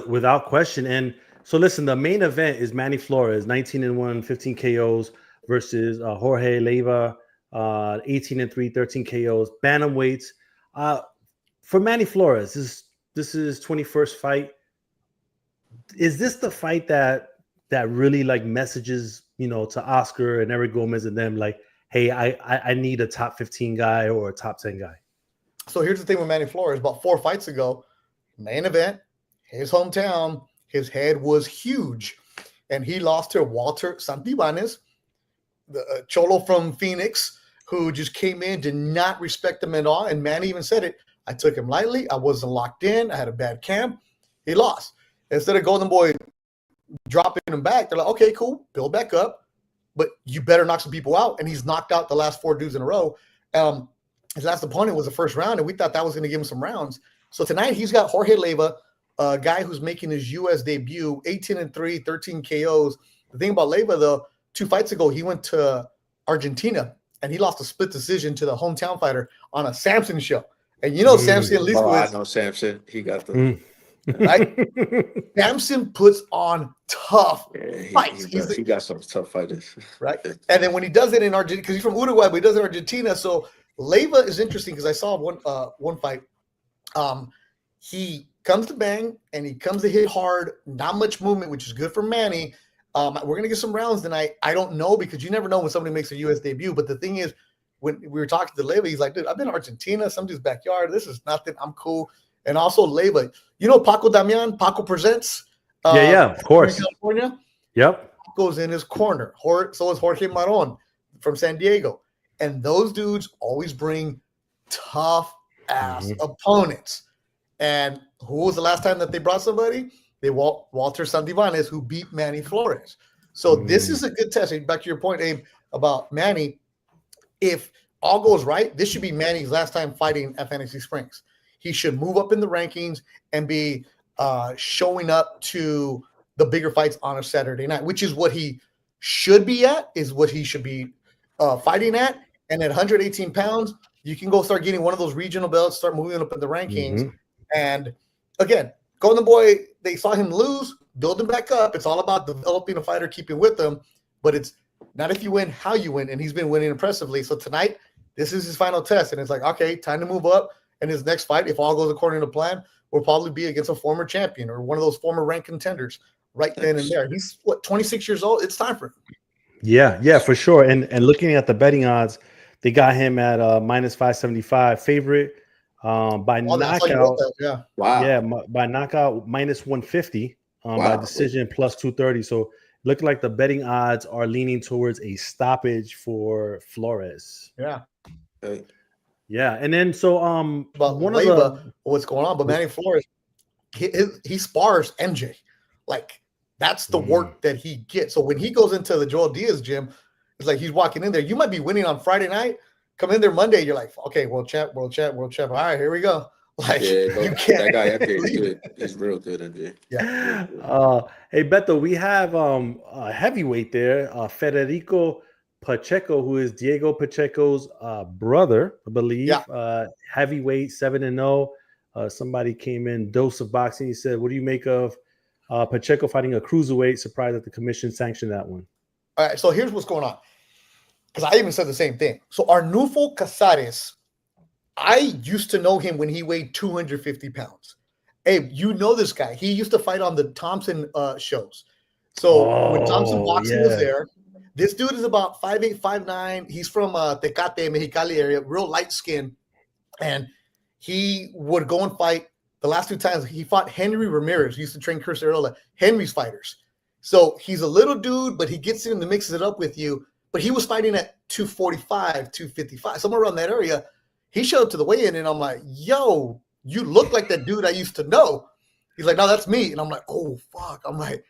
without question. And so listen, the main event is Manny Flores, 19-1, 15 KOs versus Jorge Leyva, 18-3, 13 KOs, bantamweights. For Manny Flores, this is 21st fight. Is this the fight that really like messages, to Oscar and Eric Gomez and them, like, hey, I need a top 15 guy or a top 10 guy? So here's the thing with Manny Flores. About 4 fights ago, main event, his hometown, his head was huge. And he lost to Walter Santibanez, the Cholo from Phoenix, who just came in, did not respect him at all. And Manny even said it. I took him lightly. I wasn't locked in. I had a bad camp. He lost. Instead of Golden Boy dropping him back, they're like, okay, cool, build back up. But you better knock some people out. And he's knocked out the last 4 dudes in a row. His last opponent was the first round, and we thought that was going to give him some rounds. So tonight he's got Jorge Leyva, a guy who's making his U.S. debut, 18-3, 13 KOs. The thing about Leyva, though, 2 fights ago, he went to Argentina, and he lost a split decision to the hometown fighter on a Samson show. And Samson Lisquez. Oh, I know Samson. He got the right. Samson puts on tough fights. He got some tough fighters, right? And then when he does it in Argentina, because he's from Uruguay, but he does it in Argentina. So Leyva is interesting because I saw one fight. He comes to bang and he comes to hit hard. Not much movement, which is good for Manny. We're gonna get some rounds tonight. I don't know, because you never know when somebody makes a U.S. debut. But the thing is, when we were talking to Leyva, he's like, dude, I've been to Argentina, some dude's backyard. This is nothing. I'm cool. And also Leyva, Paco Damian, Paco Presents. Yeah, of course. California. Yep. Paco's in his corner. So is Jorge Maron from San Diego. And those dudes always bring tough ass opponents. And who was the last time that they brought somebody? They Walter Santibanez, who beat Manny Flores. So this is a good test. Back to your point, Abe, about Manny. If all goes right, this should be Manny's last time fighting at Fantasy Springs. He should move up in the rankings and be showing up to the bigger fights on a Saturday night, which is what he should be at, is what he should be fighting at. And at 118 pounds, you can go start getting one of those regional belts, start moving up in the rankings. And again, Golden Boy, they saw him lose, build him back up. It's all about developing a fighter, keeping with them. But it's not if you win, how you win. And he's been winning impressively. So tonight, this is his final test. And it's like, okay, time to move up. And his next fight, if all goes according to plan, will probably be against a former champion or one of those former ranked contenders right then and there. He's, 26 years old? It's time for him. Yeah, for sure. And looking at the betting odds, they got him at minus 575 favorite by knockout. Yeah. Wow. Yeah, by knockout minus 150 by decision plus 230. So look like the betting odds are leaning towards a stoppage for Flores. Yeah. Yeah, and then so but one Leyva, of the what's going on, but Manny Flores, he spars MJ. Like that's the work that he gets. So when he goes into the Joel Diaz gym, it's like he's walking in there. You might be winning on Friday night. Come in there Monday, you're like, okay, world champ. All right, here we go. Like you can't. That guy MJ is good. He's real good, MJ. Yeah. Hey Beto, we have a heavyweight there, Federico Pacheco, who is Diego Pacheco's brother, I believe. Yeah. Heavyweight, 7-0. Somebody came in, Dose of Boxing. He said, what do you make of Pacheco fighting a cruiserweight? Surprised that the commission sanctioned that one. All right, so here's what's going on. Because I even said the same thing. So Arnulfo Casares, I used to know him when he weighed 250 pounds. Hey, you know this guy. He used to fight on the Thompson shows. So when Thompson Oh, Boxing was yeah. there, this dude is about 5'8", 5'9". He's from Tecate, Mexicali area, real light skin. And he would go and fight. The last 2 times he fought Henry Ramirez. He used to train Chris Arreola, Henry's fighters. So he's a little dude, but he gets in and mixes it up with you. But he was fighting at 245, 255, somewhere around that area. He showed up to the weigh-in, and I'm like, yo, you look like that dude I used to know. He's like, no, that's me. And I'm like, oh, fuck. I'm like,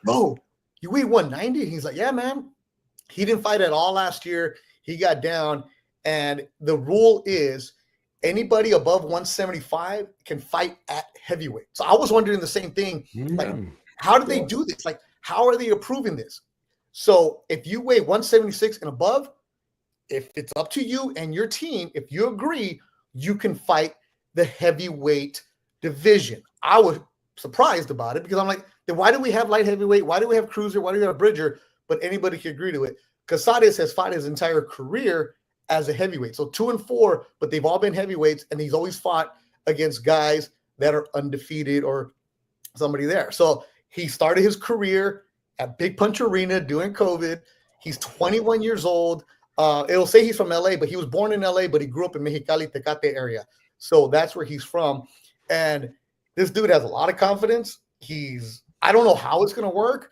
bro, you weigh 190? And he's like, yeah, man. He didn't fight at all last year. He got down. And the rule is anybody above 175 can fight at heavyweight. So I was wondering the same thing. Like, how do they do this? Like, how are they approving this? So if you weigh 176 and above, if it's up to you and your team, if you agree, you can fight the heavyweight division. I was surprised about it because I'm like, then why do we have light heavyweight? Why do we have cruiser? Why do we have bridger? But anybody can agree to it. Casades has fought his entire career as a heavyweight. So 2 and 4, but they've all been heavyweights, and he's always fought against guys that are undefeated or somebody there. So he started his career at Big Punch Arena during COVID. He's 21 years old. It'll say he's from LA, but he was born in LA, but he grew up in Mexicali, Tecate area. So that's where he's from. And this dude has a lot of confidence. I don't know how it's going to work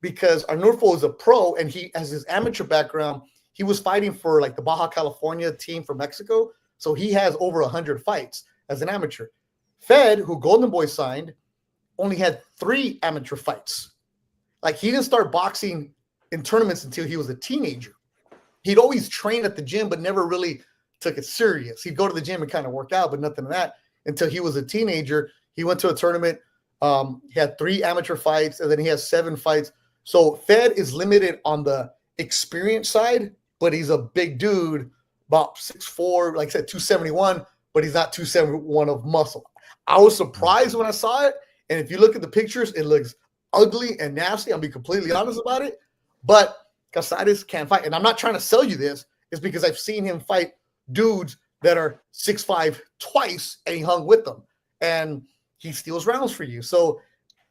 because Arnulfo is a pro and he has his amateur background. He was fighting for like the Baja California team from Mexico. So he has over 100 fights as an amateur. Fed, who Golden Boy signed, only had 3 amateur fights. Like he didn't start boxing in tournaments until he was a teenager. He'd always trained at the gym, but never really took it serious. He'd go to the gym and kind of work out, but nothing of that until he was a teenager. He went to a tournament. He had 3 amateur fights, and then he has 7 fights. So Fed is limited on the experience side, but he's a big dude, about 6'4", like I said, 271, but he's not 271 of muscle. I was surprised when I saw it, and if you look at the pictures, it looks ugly and nasty. I'll be completely honest about it, but Casades can't fight. And I'm not trying to sell you this. It's because I've seen him fight dudes that are 6'5" twice, and he hung with them. And he steals rounds for you. So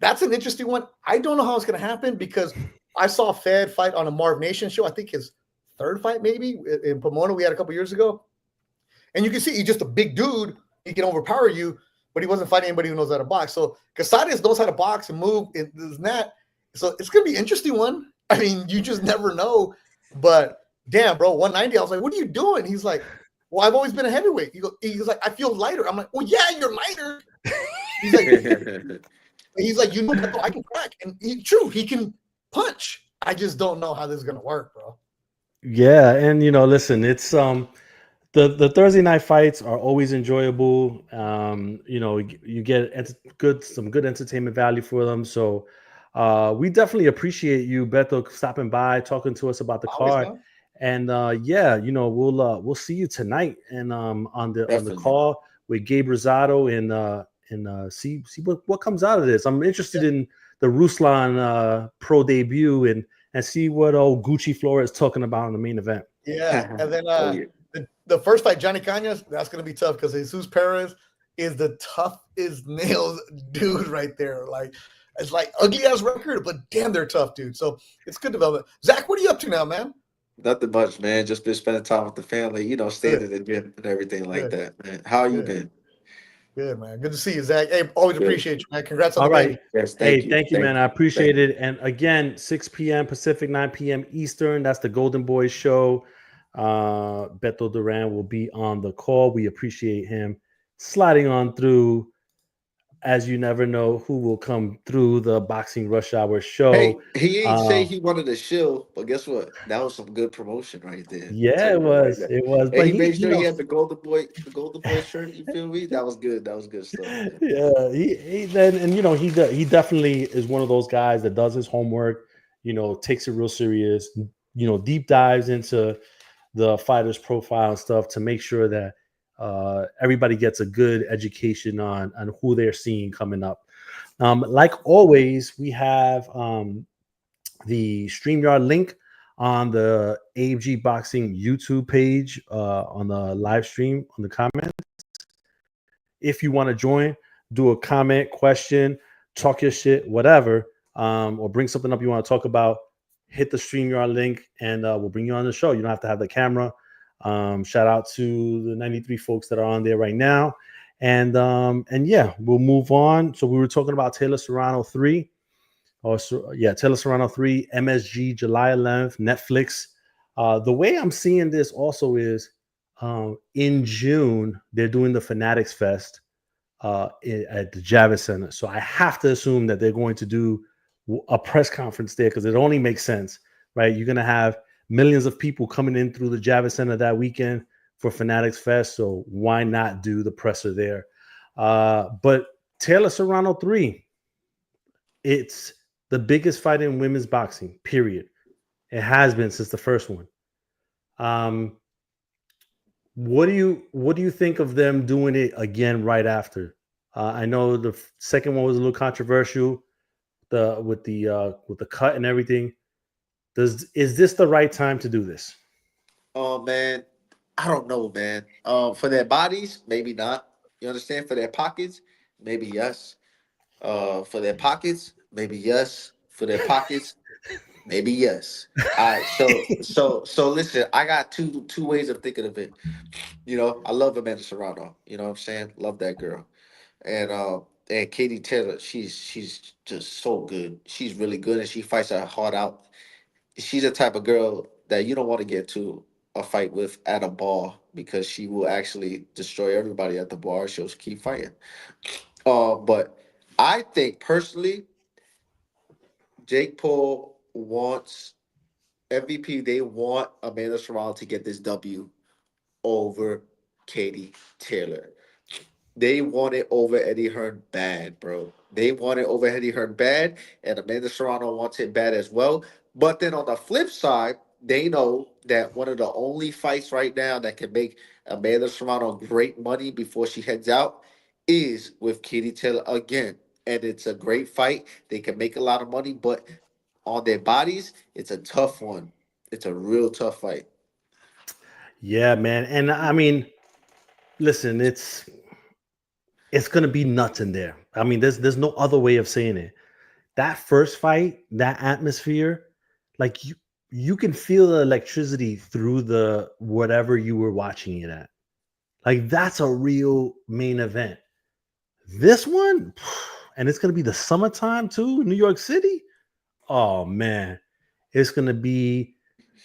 that's an interesting one. I don't know how it's going to happen because I saw Fed fight on a Marv Nation show. I think his 3rd fight maybe in Pomona we had a couple years ago. And you can see he's just a big dude. He can overpower you, but he wasn't fighting anybody who knows how to box. So Casades knows how to box and move and this and that. So it's going to be an interesting one. I mean, you just never know. But damn, bro, 190. I was like, what are you doing? He's like, well, I've always been a heavyweight. He's like, I feel lighter. I'm like, well, yeah, you're lighter. He's like, you know, I can crack. And he can punch. I just don't know how this is going to work, bro. Yeah. And, you know, listen, it's the Thursday night fights are always enjoyable. You know, you get some good entertainment value for them. So we definitely appreciate you, Beto, stopping by, talking to us about the card. And yeah, you know, we'll see you tonight and on the call with Gabe Rosado and see what comes out of this. I'm interested in the Ruslan pro debut and see what old Gucci Flores is talking about in the main event. Yeah, and then the first fight, Johnny Cañas, that's going to be tough because Jesus Perez is the tough as nails dude right there. Like, it's like ugly ass record, but damn, they're tough, dude. So it's good development. Zach, what are you up to now, man? Nothing much, man. Just been spending time with the family, you know, staying in the gym and everything like that, man. How you been? Good, man. Good to see you, Zach. Hey, always appreciate you, man. Congrats on the right. baby. Yes, thank you, man. I appreciate it. And again, 6 p.m. Pacific, 9 p.m. Eastern. That's the Golden Boys show. Beto Duran will be on the call. We appreciate him sliding on through. As you never know who will come through the Boxing Rush Hour show. Hey, he ain't say he wanted a shill, but guess what? That was some good promotion right there. Yeah, it was. It was. And but he made sure he had the Golden Boy shirt. You feel me? That was good. That was good stuff. Man. Yeah, he you know he definitely is one of those guys that does his homework. You know, takes it real serious. You know, deep dives into the fighter's profile and stuff to make sure that everybody gets a good education on who they're seeing coming up. Like always, we have the StreamYard link on the AFG Boxing YouTube page on the live stream on the comments. If you want to join, do a comment, question, talk your shit, whatever, or bring something up you want to talk about, hit the StreamYard link and we'll bring you on the show. You don't have to have the camera. Shout out to the 93 folks that are on there right now. And yeah, we'll move on. So we were talking about Taylor-Serrano 3. Taylor-Serrano 3, MSG, July 11th, Netflix. The way I'm seeing this also is in June, they're doing the Fanatics Fest at the Javits Center. So I have to assume that they're going to do a press conference there because it only makes sense, right? You're going to have millions of people coming in through the Javits Center that weekend for Fanatics Fest. So why not do the presser there? But Taylor-Serrano 3, it's the biggest fight in women's boxing, period. It has been since the first one. What do you think of them doing it again right after? I know the second one was a little controversial, with the cut and everything. Is this the right time to do this? Oh man, I don't know, man. For their bodies, maybe not. You understand? For their pockets, maybe yes. For their pockets, maybe yes. For their pockets, maybe yes. All right. So listen. I got two ways of thinking of it. You know, I love Amanda Serrano. You know what I'm saying? Love that girl. And Katie Taylor, she's just so good. She's really good, and she fights her heart out. She's the type of girl that you don't want to get to a fight with at a bar because she will actually destroy everybody at the bar. She'll keep fighting. But I think personally, Jake Paul wants MVP. They want Amanda Serrano to get this W over Katie Taylor. They want it over Eddie Hearn bad, bro. They want it over Eddie Hearn bad, and Amanda Serrano wants it bad as well. But then on the flip side, they know that one of the only fights right now that can make Amanda Serrano great money before she heads out is with Katie Taylor again. And it's a great fight. They can make a lot of money, but on their bodies, it's a tough one. It's a real tough fight. Yeah, man. And I mean, listen, it's gonna be nuts in there. I mean, there's no other way of saying it. That first fight, that atmosphere, like you can feel the electricity through the whatever you were watching it at. Like that's a real main event. This one, and it's gonna be the summertime too, New York City. Oh man, it's gonna be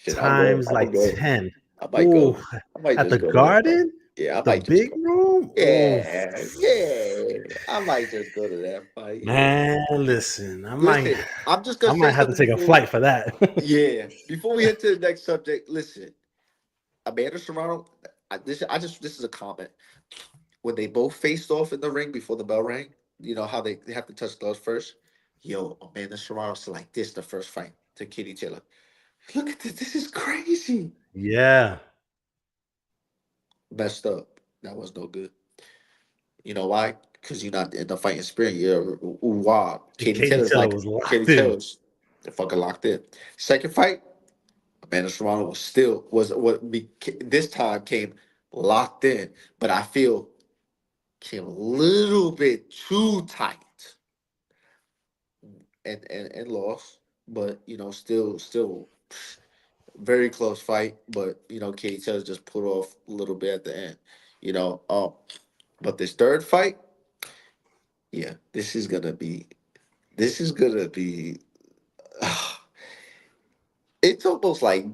times like 10. I might go. I might at just the go Garden, yeah, I the might big just go. room. Yeah, yeah. I might just go to that fight. Man, listen, I I'm just gonna say might have to something take a flight for that. yeah. Before we head to the next subject, listen. Amanda Serrano, this is a comment. When they both faced off in the ring before the bell rang, you know how they have to touch gloves first? Yo, Amanda Serrano's like this the first fight to Katie Taylor. Look at this. This is crazy. Yeah. Messed up. That was no good. You know why? Because you're not in the fighting spirit. You're wow. Katie Taylor's Taylor like was locked Katie in. Taylor's fucking locked in. Second fight, Amanda Serrano was this time came locked in, but I feel came a little bit too tight and lost. But you know, still very close fight. But you know, Katie Taylor just put off a little bit at the end. You know, but this third fight, yeah, this is gonna be it's almost like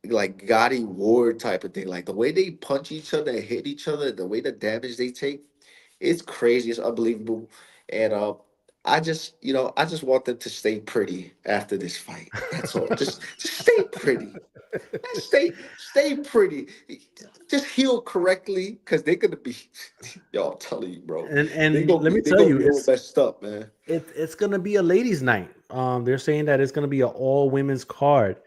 Gotti Ward type of thing. Like the way they punch each other and hit each other, the way the damage they take, it's crazy. It's unbelievable. And I just want them to stay pretty after this fight. That's all. Just stay pretty. Stay pretty. Just heal correctly because they're gonna be. Yo, I'm telling you, bro. And let me They're tell gonna you, be all messed up, man. it's gonna be a ladies' night. They're saying that it's gonna be an all women's card.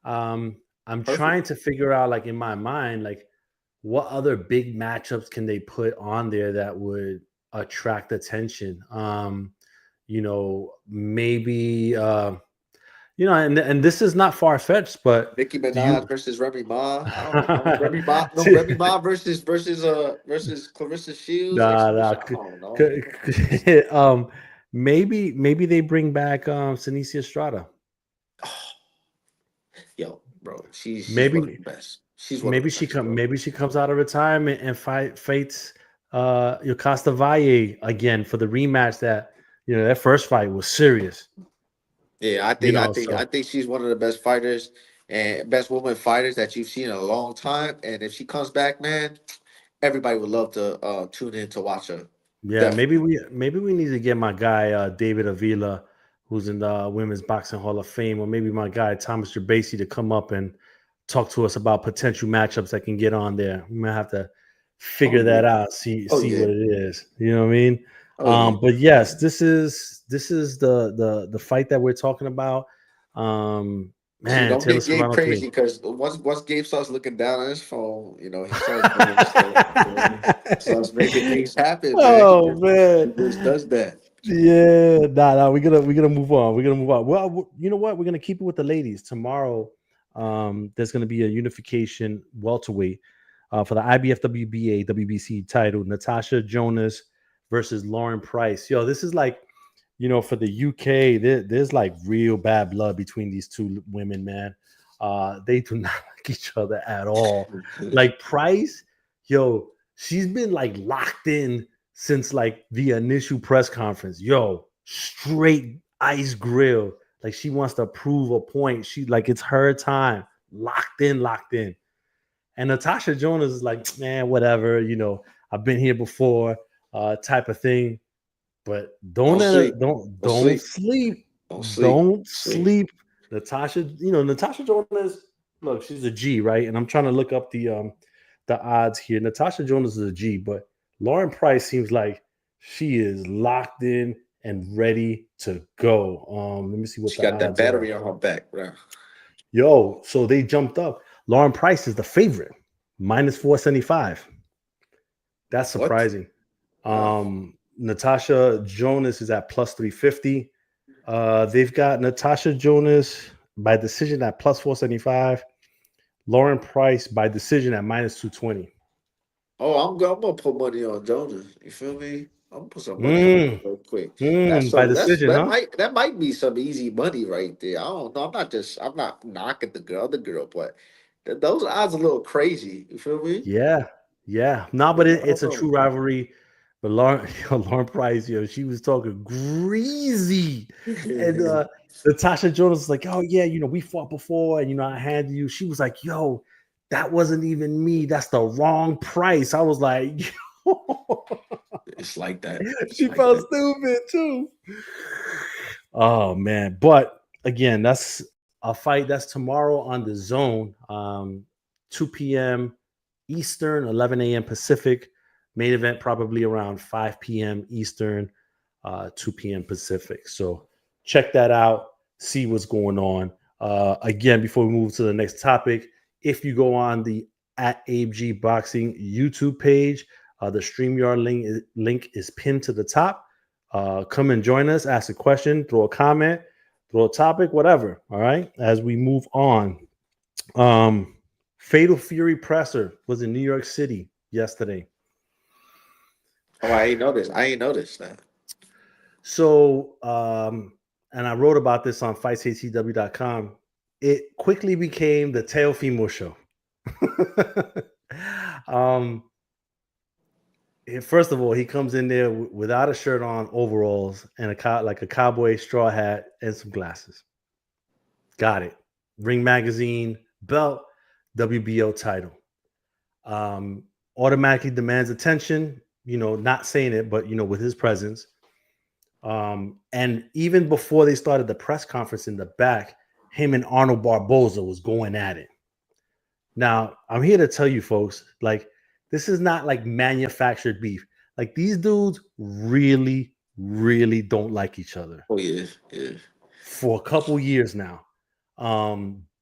I'm trying to figure out, like in my mind, like what other big matchups can they put on there that would attract attention. Maybe and this is not far fetched, but Nicki Minaj versus Remy Ma. I don't know. Remy Ma versus Clarissa Shields. nah. I don't know. maybe they bring back Sinicia Estrada. Yo, bro, she's one of the Maybe best. She's one of the best, bro. maybe she comes out of retirement and fights Yokasta Valle again for the rematch. That that first fight was serious. Yeah, I think she's one of the best fighters and best woman fighters that you've seen in a long time. And if she comes back, man, everybody would love to tune in to watch her. Yeah, Definitely. maybe we need to get my guy David Avila, who's in the Women's Boxing Hall of Fame, or maybe my guy Thomas Gerbasi to come up and talk to us about potential matchups that can get on there. We might have to figure Oh that yeah. out, see Oh yeah. what it is. You know what I mean? Oh yeah. But yes, this is the fight that we're talking about. See, Man, don't Taylor get Gabe Serrano to crazy me. because once Gabe starts looking down on his phone, he starts doing stuff. Starts making things happen, man. Oh He man. just does that. Yeah, nah, we're gonna move on. We're gonna move on. Well, you know what? We're gonna keep it with the ladies tomorrow. There's gonna be a unification welterweight for the IBF WBA WBC title. Natasha Jonas versus Lauren Price. Yo, this is like, for the UK, there's like real bad blood between these two women, man. They do not like each other at all. Like Price, yo, she's been like locked in since like the initial press conference. Yo, straight ice grill. Like she wants to prove a point. She like it's her time. Locked in, locked in. And Natasha Jonas is like, man, whatever. I've been here before, type of thing. But Don't sleep. Don't don't sleep. sleep. Don't sleep. Don't Sleep. sleep. Natasha Jonas. Look, she's a G, right? And I'm trying to look up the odds here. Natasha Jonas is a G, but Lauren Price seems like she is locked in and ready to go. Let me see what She the got that odds are. battery on her back, bro. Yo, so they jumped up. Lauren Price is the favorite, minus 475. That's What? surprising. Natasha Jonas is at plus 350. They've got Natasha Jonas by decision at plus 475. Lauren Price by decision at minus 220. Oh, I'm gonna put money on Jonas. You feel me? I'm gonna put some money on her real quick. By decision, huh? That might be some easy money right there. I don't know. I'm not knocking the other girl, but those odds a little crazy. You feel me? Yeah. No, but Yeah, I it's don't a know. true rivalry. But Lauren Price, she was talking greasy. And Natasha Jonas was like, oh, yeah, we fought before. And, I had you. She was like, yo, that wasn't even me. That's the wrong price. I was like, It's like that. It's she like felt that. stupid too. Oh, man. But again, that's a fight that's tomorrow on the Zone, 2 p.m. Eastern, 11 a.m. Pacific. Main event probably around 5 p.m. Eastern, 2 p.m. Pacific. So check that out. See what's going on. Again, before we move to the next topic, if you go on the at ABG Boxing YouTube page, the StreamYard link is pinned to the top. Come and join us. Ask a question, throw a comment, throw a topic, whatever. All right. As we move on. Fatal Fury presser was in New York City yesterday. Oh, I ain't noticed. I ain't noticed that. So, and I wrote about this on FightsATW.com. It quickly became the Teofimo show. First of all, he comes in there without a shirt on, overalls, and a cowboy straw hat and some glasses. Got it. Ring magazine, belt, WBO title. Automatically demands attention, not saying it, but with his presence. And even before they started the press conference in the back, him and Arnold Barboza was going at it. Now, I'm here to tell you folks, like, this is not like manufactured beef. Like, these dudes really, really don't like each other. Oh yeah. For a couple years now.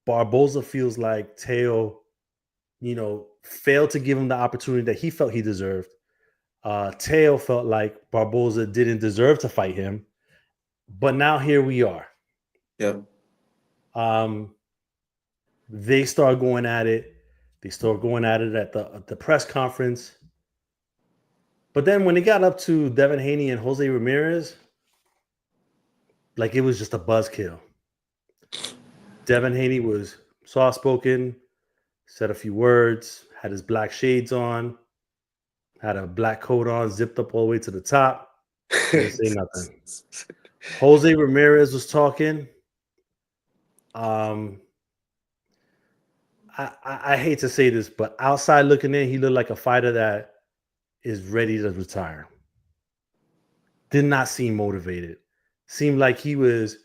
Barboza feels like Teo, failed to give him the opportunity that he felt he deserved. Teo felt like Barboza didn't deserve to fight him. But now here we are. Yep. They start going at it. They start going at it at the press conference. But then when it got up to Devin Haney and Jose Ramirez, like it was just a buzzkill. Devin Haney was soft spoken, said a few words, had his black shades on, had a black coat on, zipped up all the way to the top. Didn't say nothing. Jose Ramirez was talking. I hate to say this, but outside looking in, he looked like a fighter that is ready to retire. Did not seem motivated. Seemed like he was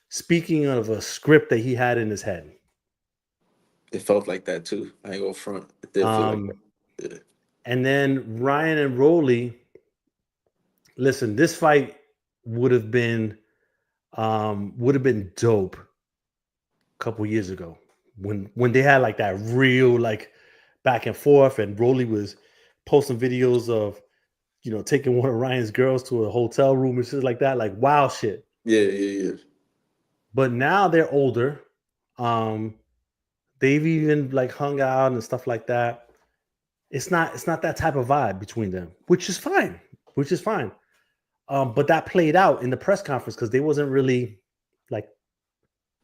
speaking of a script that he had in his head. It felt like that too. I ain't go front. It did feel like that. Yeah. And then Ryan and Rolly. Listen, this fight would have been dope a couple years ago when they had like that real like back and forth, and Rolly was posting videos of taking one of Ryan's girls to a hotel room and shit like that, like wild shit. Yeah. But now they're older. They've even like hung out and stuff like that. It's not that type of vibe between them, which is fine. But that played out in the press conference because they wasn't really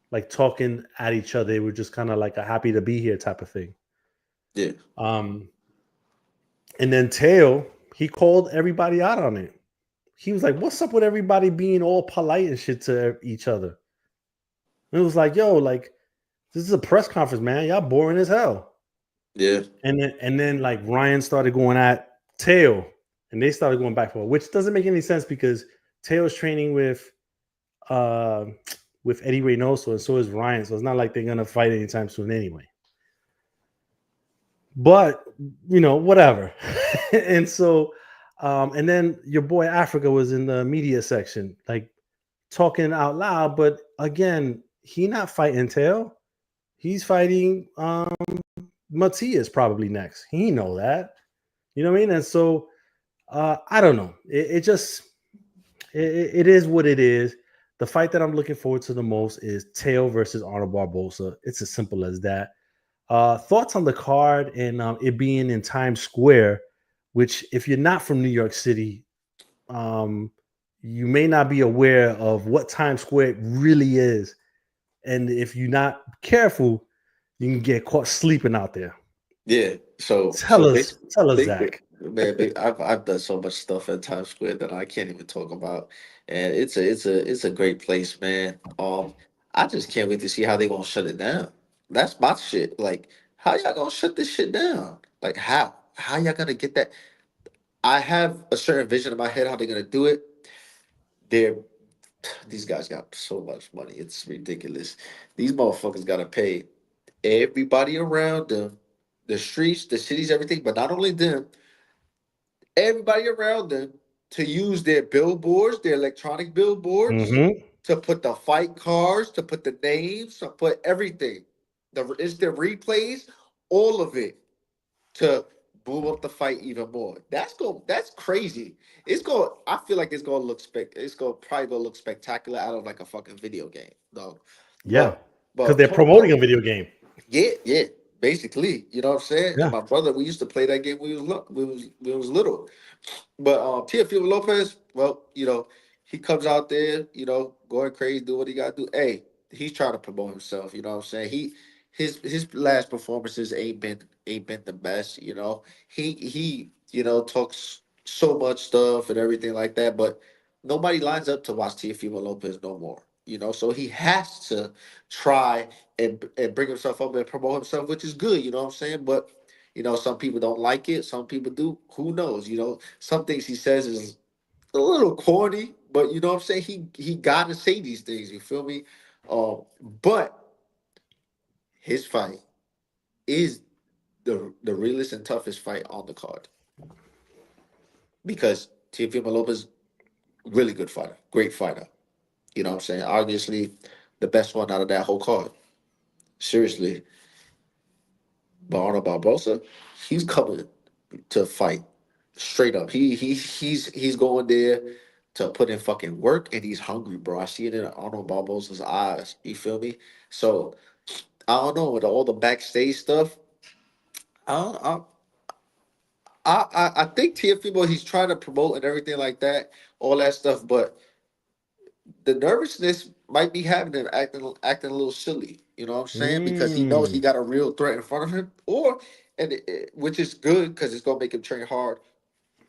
like talking at each other. They were just kind of like a happy to be here type of thing. Yeah. And then Teo, he called everybody out on it. He was like, "What's up with everybody being all polite and shit to each other?" And it was like, "Yo, like this is a press conference, man. Y'all boring as hell." Yeah. And then like Ryan started going at Teo, and they started going back for it, which doesn't make any sense because Teo's training with Eddie Reynoso, and so is Ryan. So it's not like they're gonna fight anytime soon anyway. But whatever. And so and then your boy Africa was in the media section, like talking out loud. But again, he not fighting Teo. He's fighting Matias probably next. He know that. You know what I mean? And so I don't know. It is what it is. The fight that I'm looking forward to the most is Teo versus Arnold Barboza. It's as simple as that. Thoughts on the card and it being in Times Square, which if you're not from New York City, you may not be aware of what Times Square really is. And if you're not careful, you can get caught sleeping out there. Yeah. So tell us, Zach. Man, I've done so much stuff at Times Square that I can't even talk about, and it's a great place, man. I just can't wait to see how they gonna shut it down. That's my shit. Like, how y'all gonna shut this shit down? Like, how? How y'all gonna get that? I have a certain vision in my head how they're gonna do it. They're these guys got so much money. It's ridiculous. These motherfuckers gotta pay everybody around them, the streets, the cities, everything, but not only them, everybody around them to use their billboards, their electronic billboards, to put the fight cards, to put the names, to put everything. It's the replays, all of it to boom up the fight even more. That's crazy. I feel like it's gonna probably look spectacular out of like a fucking video game, dog. Yeah. But Because they're promoting a video game. Yeah. Basically, you know what I'm saying? Yeah. And my brother, we used to play that game when we was little. But Teofimo Lopez, well, he comes out there, going crazy, do what he got to do. Hey, he's trying to promote himself. You know what I'm saying? His last performances ain't been the best. He talks so much stuff and everything like that, but nobody lines up to watch Teofimo Lopez no more. So he has to try and bring himself up and promote himself, which is good. You know what I'm saying? But some people don't like it. Some people do. Who knows? Some things he says is a little corny, but you know what I'm saying? He got to say these things. You feel me? But his fight is the realest and toughest fight on the card because Teofimo Lopez, really good fighter, great fighter. You know what I'm saying? Obviously, the best one out of that whole card. Seriously. But Arnold Barboza, he's coming to fight straight up. He's going there to put in fucking work, and he's hungry, bro. I see it in Arnold Barboza's eyes. You feel me? So I don't know with all the backstage stuff. I don't, I think Teofimo he's trying to promote and everything like that, all that stuff. But the nervousness might be having him acting a little silly. You know what I'm saying? Because he knows he Mm. got a real threat in front of him, or which is good because it's gonna make him train hard.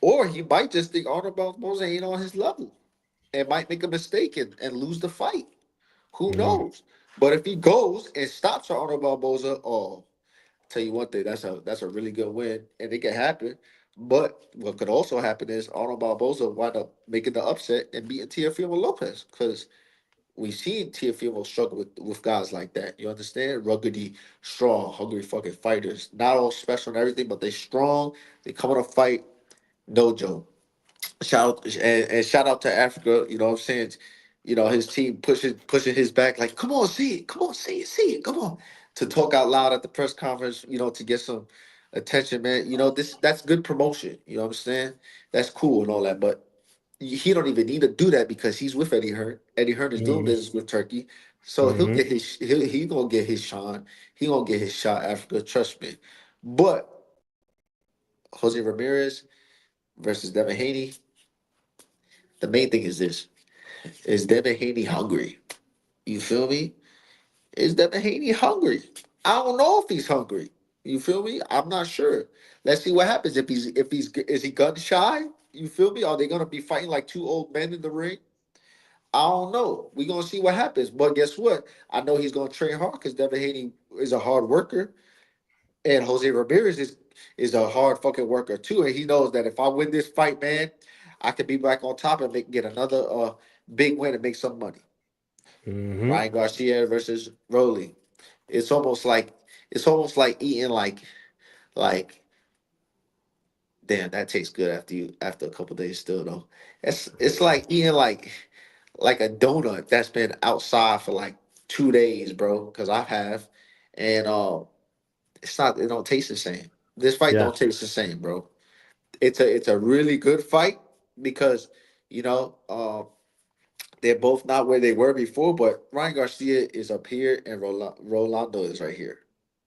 Or he might just think Arnold Barboza ain't on his level and might make a mistake and lose the fight. Who Mm. knows? But if he goes and stops Arnold Barboza, oh, tell you one thing, that's a really good win, and it can happen. But what could also happen is Arnold Barboza wind up making the upset and beating Teofimo Lopez because we've seen Teofimo struggle with guys like that. You understand? Ruggedy, strong, hungry fucking fighters. Not all special and everything, but they strong. They come on a fight, no joke. Shout out and shout out to Africa. You know what I'm saying? You know his team pushing his back like, come on, see it, come on, see it, come on, to talk out loud at the press conference. You know, to get some attention, man. You know that's good promotion. You know what I'm saying? That's cool and all that, but he don't even need to do that because he's with Eddie Hearn. Eddie Hearn is doing Mm. business with Turkey, so he'll Mm. get his he gonna get his shine. He gonna get his shot. Africa, trust me. But Jose Ramirez versus Devin Haney. The main thing is this. Is Devin Haney hungry? You feel me? Is Devin Haney hungry? I don't know if he's hungry. You feel me? I'm not sure. Let's see what happens. If he's is he gun shy? You feel me? Are they gonna be fighting like two old men in the ring? I don't know. We're gonna see what happens. But guess what? I know he's gonna train hard because Devin Haney is a hard worker. And Jose Ramirez is a hard fucking worker too. And he knows that if I win this fight, man, I could be back on top and get another big win and make some money. Mm. Ryan Garcia versus Rolly. It's almost like eating like damn, that tastes good after a couple days still though. It's like eating like a donut that's been outside for like 2 days, bro. Because I have, and it don't taste the same. This fight Yeah. don't taste the same, bro. It's a really good fight because you know they're both not where they were before, but Ryan Garcia is up here and Rolando is right here.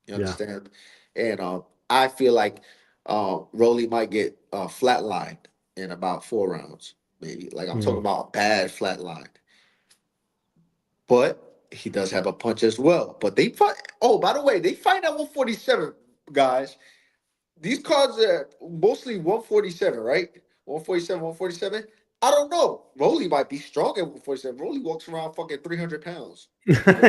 You Yeah. understand? And I feel like Rolly might get flatlined in about 4 rounds, maybe. Like I'm talking Mm. about a bad flatline. But he does have a punch as well. But they fight. Oh, by the way, they fight at 147, guys. These cards are mostly 147, right? 147, 147. I don't know. Rolly might be strong at 147. Rolly walks around fucking 300 pounds. You know,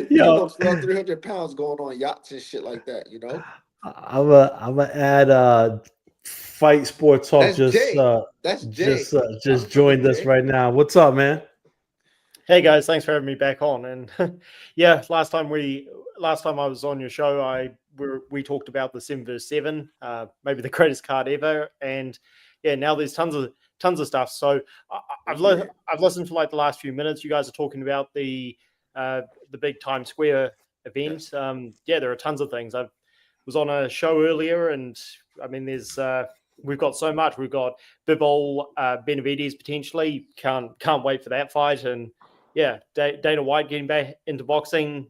he Yo, walks around 300 pounds going on yachts and shit like that, you know? I'm gonna add fight sport talk That's Jay. That's Jay. Shout just out to the joined us Jay. right now. What's up, man? Hey guys, thanks for having me back on. And yeah, last time I was on your show, we talked about the 7 vs 7, maybe the greatest card ever. And yeah, now there's tons of stuff. So I've listened for like the last few minutes. You guys are talking about the big Times Square event. Yes. Yeah, there are tons of things. I was on a show earlier, and I mean, we've got so much. We've got Bibol Benavides potentially. Can't wait for that fight. And yeah, Dana White getting back into boxing,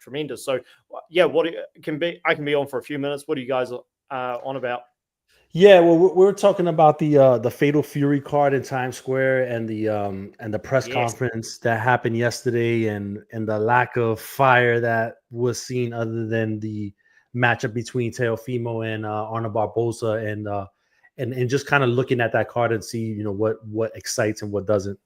tremendous. So yeah, I can be on for a few minutes. What are you guys on about? Yeah, well, we're talking about the Fatal Fury card in Times Square and the press Yes. conference that happened yesterday and the lack of fire that was seen other than the matchup between Teofimo and Arna Barboza and just kind of looking at that card and see what excites and what doesn't.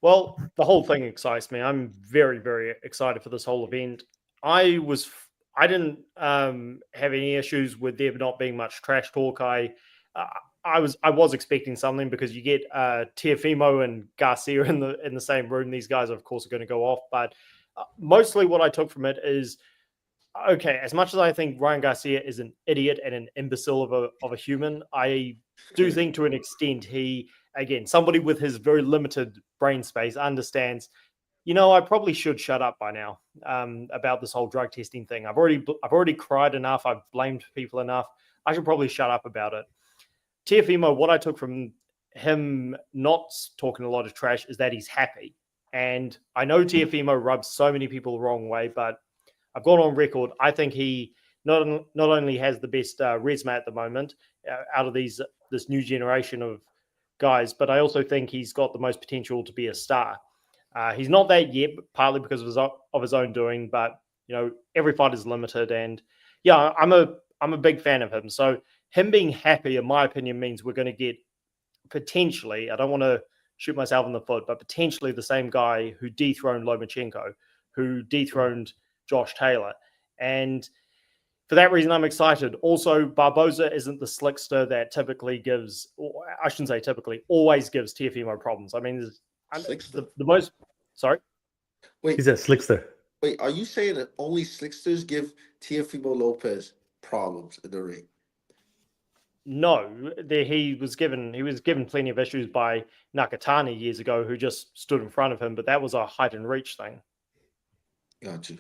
Well, the whole thing excites me. I'm very, very excited for this whole event. I didn't have any issues with there not being much trash talk. I was expecting something because you get Teofimo and Garcia in the same room. These guys, of course, are going to go off. But mostly, what I took from it is okay. As much as I think Ryan Garcia is an idiot and an imbecile of a human, I do think to an extent again, somebody with his very limited brain space understands, I probably should shut up by now about this whole drug testing thing. I've already cried enough. I've blamed people enough. I should probably shut up about it. Teofimo, what I took from him not talking a lot of trash is that he's happy. And I know Teofimo rubs so many people the wrong way, but I've gone on record. I think he not only has the best resume at the moment out of this new generation of guys, but I also think he's got the most potential to be a star. He's not that yet, partly because of his own doing, but every fight is limited, and yeah, I'm a big fan of him. So him being happy, in my opinion, means we're going to get potentially, I don't want to shoot myself in the foot, but potentially the same guy who dethroned Lomachenko, who dethroned Josh Taylor. And for that reason, I'm excited. Also, Barboza isn't the slickster that typically gives, or I shouldn't say typically, always gives Teofimo problems. I mean, the most, sorry? Wait, he's a slickster. Wait, are you saying that only slicksters give Teofimo Lopez problems in the ring? No, he was given plenty of issues by Nakatani years ago, who just stood in front of him, but that was a height and reach thing. Got you.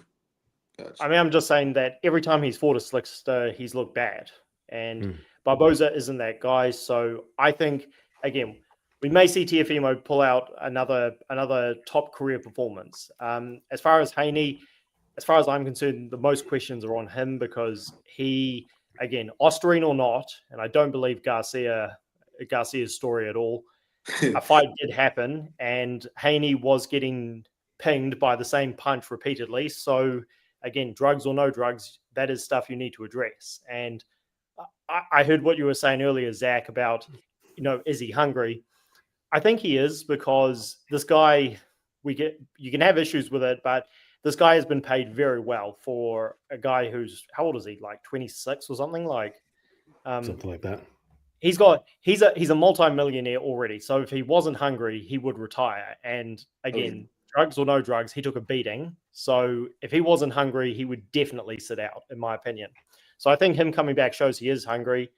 I mean, I'm just saying that every time he's fought a slickster, he's looked bad, and Barboza isn't that guy. So I think, again, we may see Teofimo pull out another top career performance. As far as Haney, as far as I'm concerned, the most questions are on him because he, again, Osterine or not, and I don't believe Garcia's story at all. A fight did happen, and Haney was getting pinged by the same punch repeatedly. So again, drugs or no drugs, that is stuff you need to address. And I heard what you were saying earlier, Zach, about, is he hungry? I think he is, because this guy, you can have issues with it, but this guy has been paid very well for a guy who's, how old is he? Like 26 or something something like that. He's a multi-millionaire already. So if he wasn't hungry, he would retire. And again, drugs or no drugs, he took a beating. So if he wasn't hungry, he would definitely sit out, in my opinion. So I think him coming back shows he is hungry.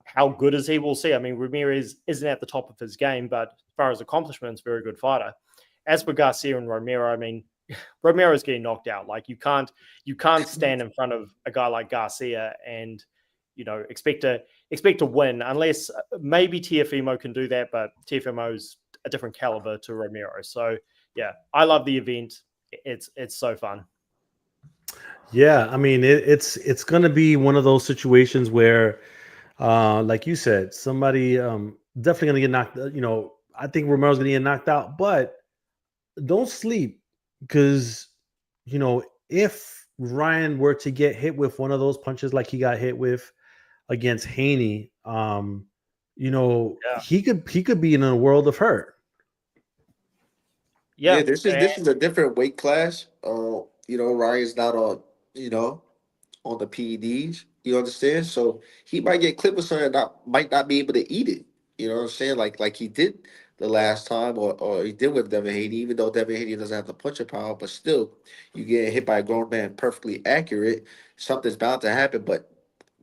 How good is he? We'll see. I mean, Ramirez isn't at the top of his game, but as far as accomplishments, very good fighter. As for Garcia and Romero, I mean, Romero's getting knocked out. Like you can't stand in front of a guy like Garcia and expect to win, unless maybe Teofimo can do that, but Teofimo's a different caliber to Romero. So yeah, I love the event. It's so fun. Yeah, I mean it's going to be one of those situations where, like you said, somebody definitely going to get knocked. I think Romero's going to get knocked out, but don't sleep, because if Ryan were to get hit with one of those punches like he got hit with against Haney, he could be in a world of hurt. Yeah, this is a different weight class. Ryan's not on on the PEDs. You understand? So he might get clipped with something that might not be able to eat it. You know what I'm saying? Like he did the last time, or he did with Devin Haney, even though Devin Haney doesn't have the puncher power, but still, you get hit by a grown man perfectly accurate, something's bound to happen, but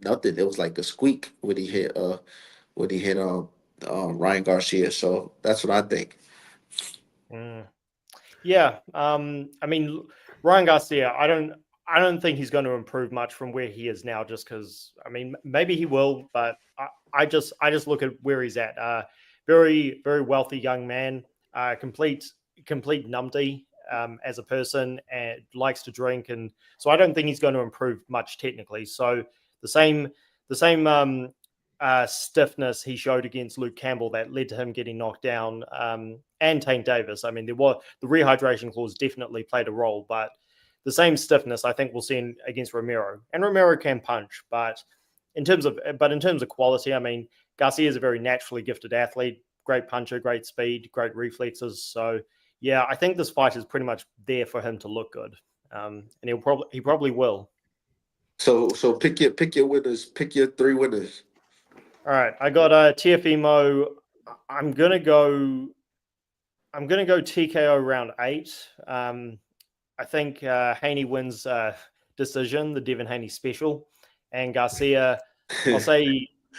nothing. It was like a squeak when he hit Ryan Garcia. So that's what I think. Yeah. I mean, Ryan Garcia, I don't think he's going to improve much from where he is now, just because, I mean, maybe he will, but I just look at where he's at. Very, very wealthy young man, complete numpty as a person, and likes to drink, and so I don't think he's going to improve much technically. So the same stiffness he showed against Luke Campbell that led to him getting knocked down, and Tank Davis. I mean, the rehydration clause definitely played a role, but the same stiffness I think we'll see against Romero. And Romero can punch, but in terms of quality, I mean, Garcia is a very naturally gifted athlete, great puncher, great speed, great reflexes. So yeah, I think this fight is pretty much there for him to look good, and he probably will. So pick your winners. Pick your three winners. All right, I got Teofimo. I'm gonna go TKO round 8. I think Haney wins decision, the Devin Haney special, and Garcia.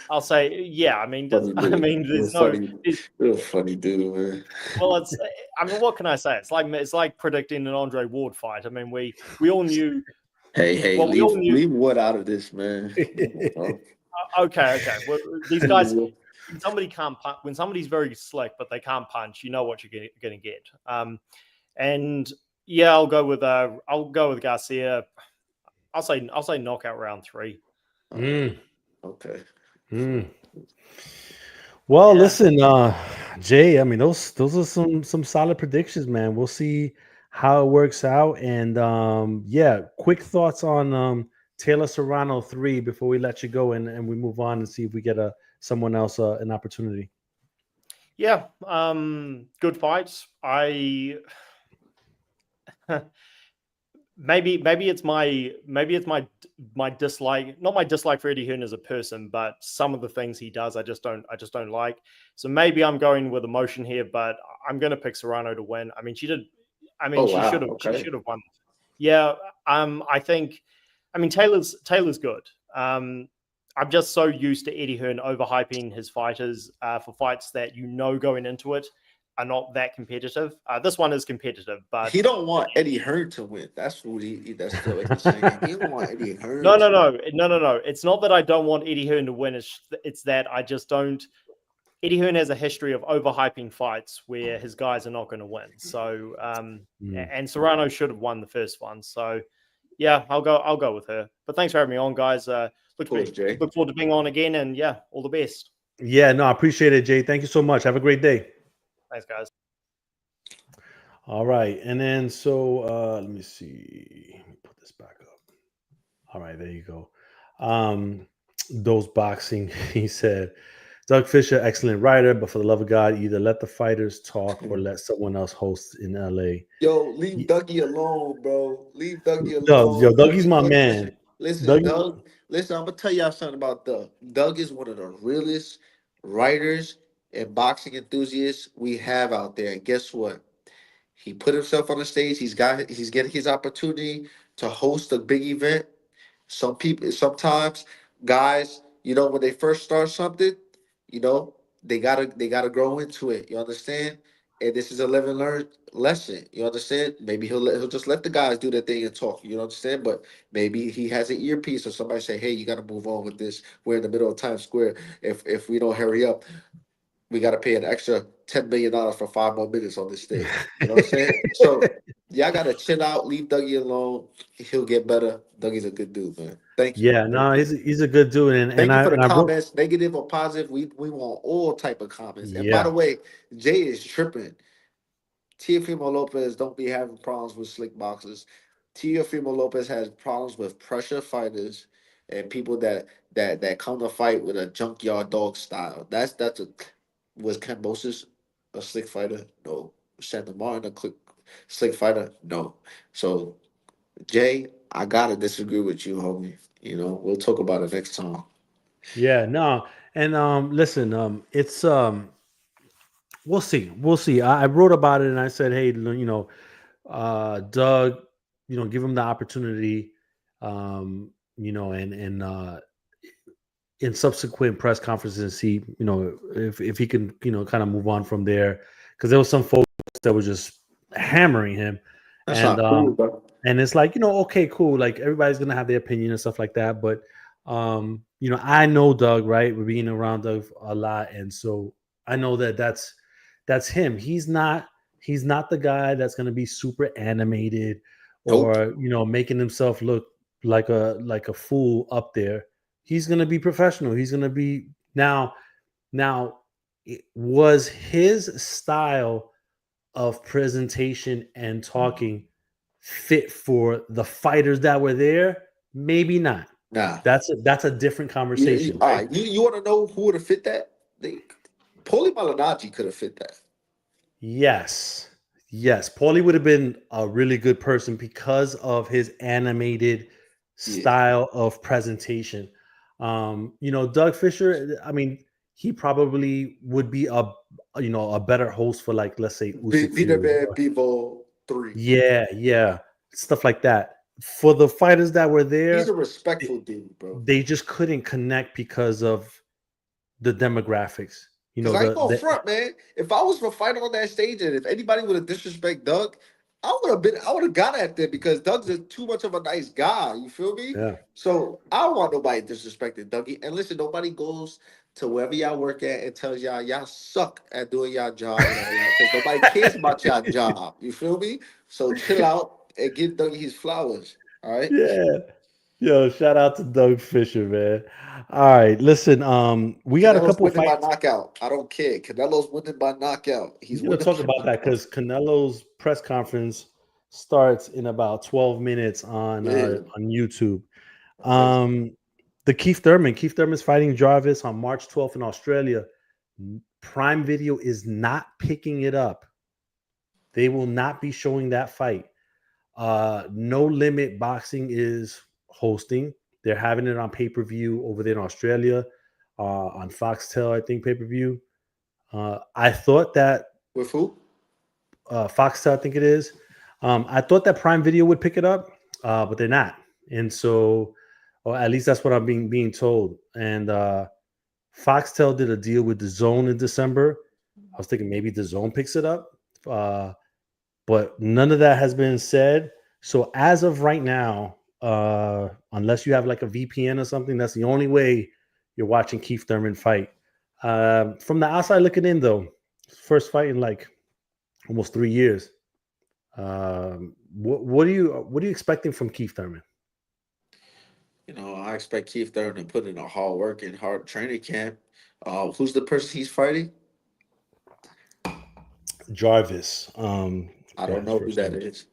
I'll say, yeah. I mean, there's You're a funny dude, man. Well, what can I say? It's like predicting an Andre Ward fight. I mean, we all knew. Hey, well, leave Wood out of this, man. Okay. Well, these guys, when somebody's very slick but they can't punch, you know what you're going to get. And yeah, I'll go with Garcia. I'll say knockout round 3. Okay. Well, Yeah. listen, Jay. I mean, those are some solid predictions, man. We'll see how it works out. And yeah, quick thoughts on Taylor-Serrano 3 before we let you go and we move on and see if we get someone else an opportunity. Yeah, good fights. I maybe it's my dislike, not my dislike for Eddie Hearn as a person, but some of the things he does I just don't like. So maybe I'm going with emotion here, but I'm going to pick Serrano to win. I mean, she should have won. Yeah, I think, I mean, Taylor's good. I'm just so used to Eddie Hearn overhyping his fighters for fights that going into it are not that competitive. This one is competitive, but He don't want Eddie Hearn to win. That's what that's what he's saying. He don't want Eddie Hearn. No. It's not that I don't want Eddie Hearn to win. It's that I just don't. Eddie Hearn has a history of overhyping fights where his guys are not going to win. So, and Serrano should have won the first one. So, yeah, I'll go with her. But thanks for having me on, guys. Look forward to being on again, and yeah, all the best. Yeah, no, I appreciate it, Jay. Thank you so much. Have a great day. Thanks, guys. All right, and then so let me see. Let me put this back up. All right, there you go. Those boxing, he said. Doug Fisher, excellent writer, but for the love of God, either let the fighters talk or let someone else host in LA. Yo, leave Dougie alone, bro. Leave Dougie alone. Yo, Dougie's my man. Listen, Doug. Listen, I'm gonna tell y'all something about Doug. Doug is one of the realest writers and boxing enthusiasts we have out there. And guess what? He put himself on the stage. He's getting his opportunity to host a big event. Sometimes guys, when they first start something, they gotta grow into it. You understand? And this is a learned lesson. You understand? Maybe he'll just let the guys do their thing and talk. You understand? But maybe he has an earpiece or somebody say, "Hey, you got to move on with this. We're in the middle of Times Square. If we don't hurry up, we got to pay an extra $10 million for 5 more minutes on this stage." You know what I'm saying? So y'all got to chill out, leave Dougie alone. He'll get better. Dougie's a good dude, man. Thank you. Yeah, no, he's a good dude, and Thank you for the I wrote, comments, negative or positive. We want all type of comments. And by yeah, the way, Jay is tripping. Teofimo Lopez don't be having problems with slick boxers. Teofimo Lopez has problems with pressure fighters and people that come to fight with a junkyard dog style. Was Cambosis a slick fighter? No. Santa Martin a slick fighter? No. So Jay, I gotta disagree with you, homie. We'll talk about it next time. yeah, no, and listen, it's we'll see. I wrote about it and I said, hey, Doug, give him the opportunity, and in subsequent press conferences, see, if he can, kind of move on from there, because there was some folks that were just hammering him, That's and not cool, bro. and it's like, okay, cool, like everybody's gonna have their opinion and stuff like that, but I know Doug, right? We're being around Doug a lot, and so I know that's him. He's not the guy that's gonna be super animated Nope. or making himself look like a fool up there. He's going to be professional. He's going to be now it was his style of presentation and talking fit for the fighters that were there? Maybe not. Nah. That's a different conversation. All right. You want to know who would have fit that? Paulie Malignaggi could have fit that. Yes. Paulie would have been a really good person because of his animated style of presentation. Doug Fisher, I mean, he probably would be a better host for, like, let's say People 3. Yeah. Stuff like that. For the fighters that were there, he's a respectful dude, bro. They just couldn't connect because of the demographics. Because I ain't gonna front, man. If I was to fight on that stage and if anybody would have disrespect Doug, I would have got at them because Doug's too much of a nice guy. You feel me? Yeah. So I don't want nobody disrespecting Dougie. And listen, nobody goes to wherever y'all work at and tells y'all suck at doing y'all job because nobody cares about y'all job. You feel me? So chill out and give Dougie his flowers. All right. Yeah. Yo, shout out to Doug Fisher, man. All right, listen. We got a Canelo's couple of winning by fights. knockout. I don't care. Canelo's winning by knockout. He's We're gonna winning talk by about that knockout. because Canelo's press conference starts in about 12 minutes on Yeah. YouTube. Like, The Keith Thurman's fighting Jarvis on March 12th in Australia. Prime Video is not picking it up. They will not be showing that fight. No Limit Boxing is hosting. They're having it on pay-per-view over there in Australia, on Foxtel, I think, pay-per-view. I thought that with who? Foxtel, I think it is. I thought that Prime Video would pick it up, but they're not. And so, or at least that's what I'm being told. And Foxtel did a deal with the Zone in December. I was thinking maybe the Zone picks it up, but none of that has been said. So as of right now, unless you have like a VPN or something, that's the only way you're watching Keith Thurman fight. From the outside looking in, though, first fight in like almost 3 years. What are you expecting from Keith Thurman? I expect Keith Thurman to put in a hard work and hard training camp. Who's the person he's fighting? Jarvis. I don't know who that is.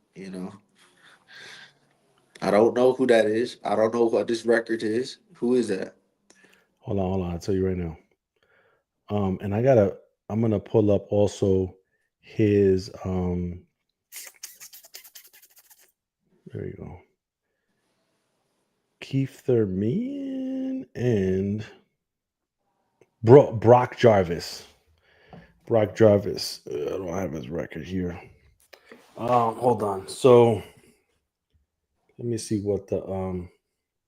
I don't know who that is. I don't know what this record is. Who is that? Hold on. I'll tell you right now. And I'm gonna pull up also his there you go. Keith Thurman and Brock Jarvis. I don't have his record here. Hold on. So let me see what the All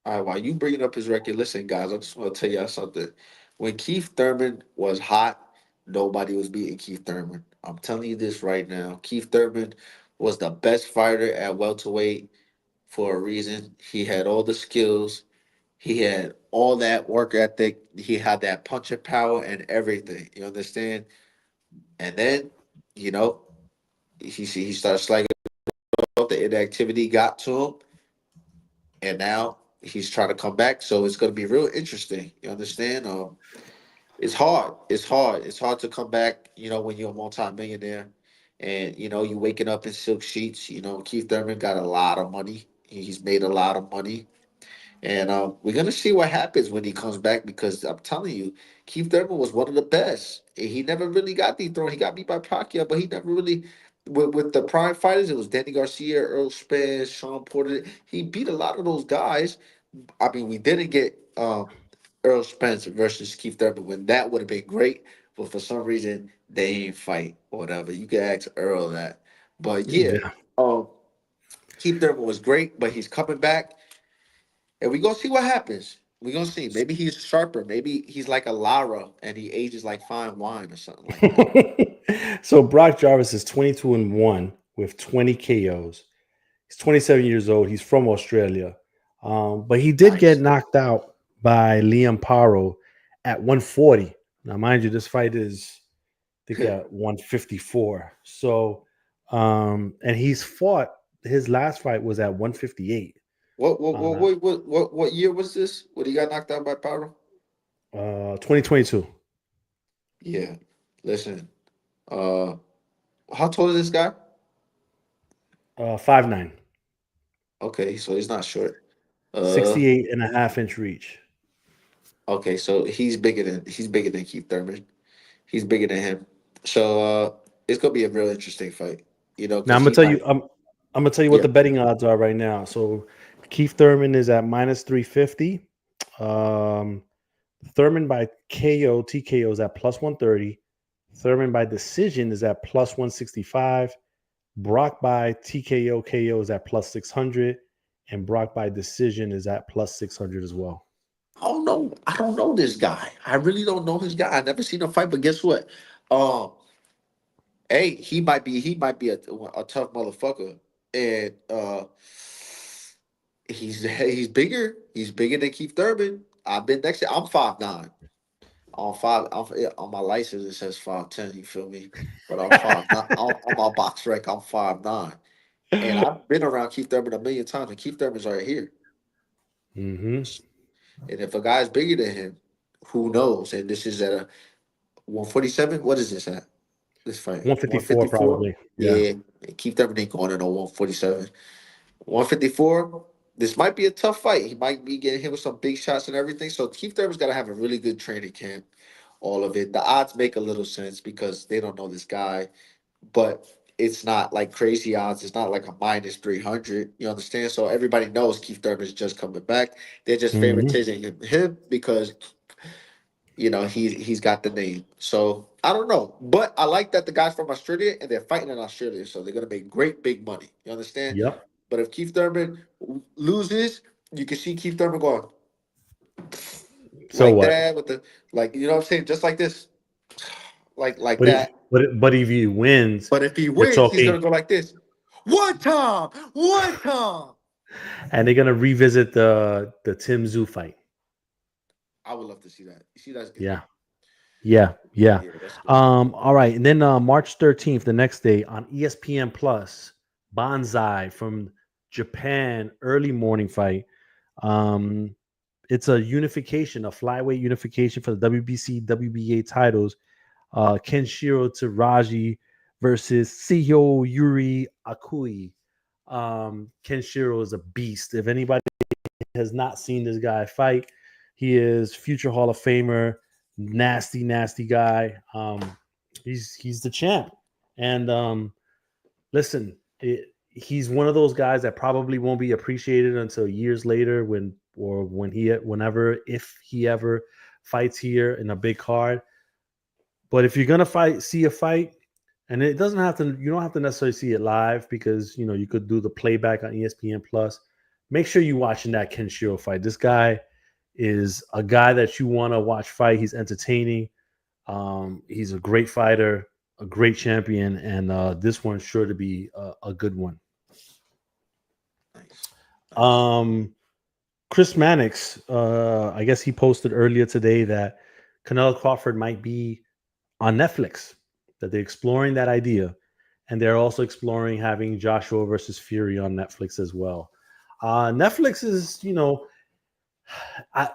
right, while you bringing up his record, listen, guys, I just want to tell y'all something. When Keith Thurman was hot, nobody was beating Keith Thurman. I'm telling you this right now. Keith Thurman was the best fighter at welterweight for a reason. He had all the skills. He had all that work ethic. He had that punching power and everything. You understand? And then, you know, he started slacking off. The inactivity got to him, and now he's trying to come back. So it's going to be real interesting. You understand? It's hard. It's hard. It's hard to come back. When you're a multi-millionaire, and you waking up in silk sheets. Keith Thurman got a lot of money. He's made a lot of money. And we're gonna see what happens when he comes back because I'm telling you, Keith Thurman was one of the best. And he never really got dethroned. He got beat by Pacquiao, but he never really with the prime fighters. It was Danny Garcia, Earl Spence, Sean Porter. He beat a lot of those guys. I mean, we didn't get Earl Spence versus Keith Thurman when that would have been great, but for some reason they ain't fight or whatever. You can ask Earl that. But yeah, yeah. Keith Thurman was great, but he's coming back. And we gonna see what happens. We gonna see. Maybe he's sharper. Maybe he's like a Lara and he ages like fine wine or something like that. So Brock Jarvis is 22-1 with 20 KOs. He's 27 years old. He's from Australia, but he did get Nice. knocked out by Liam Paro at 140. Now, mind you, this fight is I think at 154. So, and he's fought. His last fight was at 158. What year was this? When he got knocked out by Pyro? 2022. Yeah. Listen. How tall is this guy? 5'9". Okay, so he's not short. 68.5-inch reach. Okay, so he's bigger than Keith Thurman. He's bigger than him. So it's gonna be a real interesting fight. Now I'm because gonna tell you, I'm gonna tell you what Yeah. the betting odds are right now. So Keith Thurman is at -350. Thurman by KO, TKO is at +130. Thurman by decision is at +165. Brock by TKO, KO is at +600. And Brock by decision is at +600 as well. I don't know. I don't know this guy. I really don't know this guy. I never seen him fight, but guess what? Hey, he might be a tough motherfucker, and he's bigger. He's bigger than Keith Thurman. I've been next to. I'm 5'9". On my license it says 5'10". You feel me? But I'm 5'9". On my box rec, I'm 5'9". And I've been around Keith Thurman a million times, and Keith Thurman's right here. Mm-hmm. And if a guy's bigger than him, who knows? And this is at a 147. What is this at? This fight 154 154. probably. Yeah. Yeah, Keith Thurman ain't going to no 147. 154. This might be a tough fight. He might be getting hit with some big shots and everything. So Keith Thurman's got to have a really good training camp. All of it. The odds make a little sense because they don't know this guy, but it's not like crazy odds. It's not like a minus 300. You understand? So everybody knows Keith Thurman's just coming back. They're just Mm-hmm. favoritising him because he's got the name. So I don't know, but I like that the guy's from Australia and they're fighting in Australia, so they're gonna make great big money. You understand? Yep. But if Keith Thurman loses, you can see Keith Thurman going So like what? that with the you know what I'm saying, just like this, like But if that. but if he wins, But if he you're wins, he's talking, gonna go like this. One time, one time. and they're gonna revisit the Tim Tszyu fight. I would love to see that. You see, that's good. Yeah. Yeah. Yeah. Yeah, that's good. All right. And then March 13th, the next day on ESPN Plus, Banzai from Japan, early morning fight. It's a unification, a flyweight unification for the WBC, WBA titles. Kenshiro Teraji versus Seiho Yuri Akui. Kenshiro is a beast. If anybody has not seen this guy fight, he is future Hall of Famer, nasty guy. He's the champ. And listen, he's one of those guys that probably won't be appreciated until years later if he ever fights here in a big card. But if you're gonna see a fight, and you don't have to necessarily see it live because you could do the playback on ESPN Plus. Make sure you're watching that Kenshiro fight. This guy is a guy that you want to watch fight. He's entertaining. He's a great fighter, a great champion, and this one's sure to be a good one. Nice. Chris Mannix, I guess he posted earlier today that Canelo Crawford might be on Netflix, that they're exploring that idea. And they're also exploring having Joshua versus Fury on Netflix as well. Netflix is, I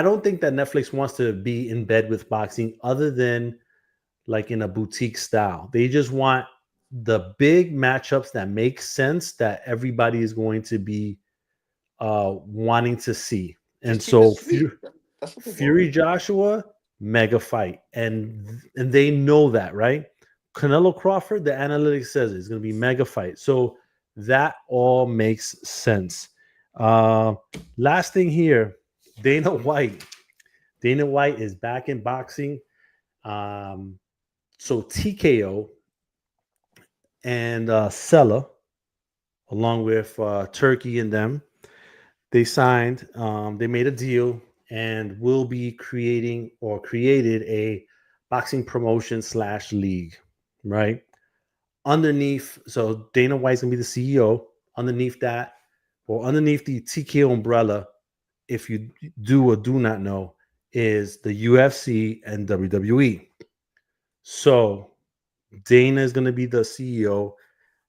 don't think that Netflix wants to be in bed with boxing other than like in a boutique style. They just want the big matchups that make sense that everybody is going to be wanting to see. And so Fury Joshua, mega fight. And they know that, right? Canelo Crawford, the analytics says it's going to be mega fight. So that all makes sense. Last thing here, Dana White. Dana White is back in boxing. So TKO and Sella, along with Turkey and them, they signed, they made a deal and will be created a boxing promotion / league, right? Underneath, so Dana White's gonna be the CEO. Underneath that, or underneath the TKO umbrella, if you do or do not know, is the UFC and WWE. So Dana is gonna be the CEO.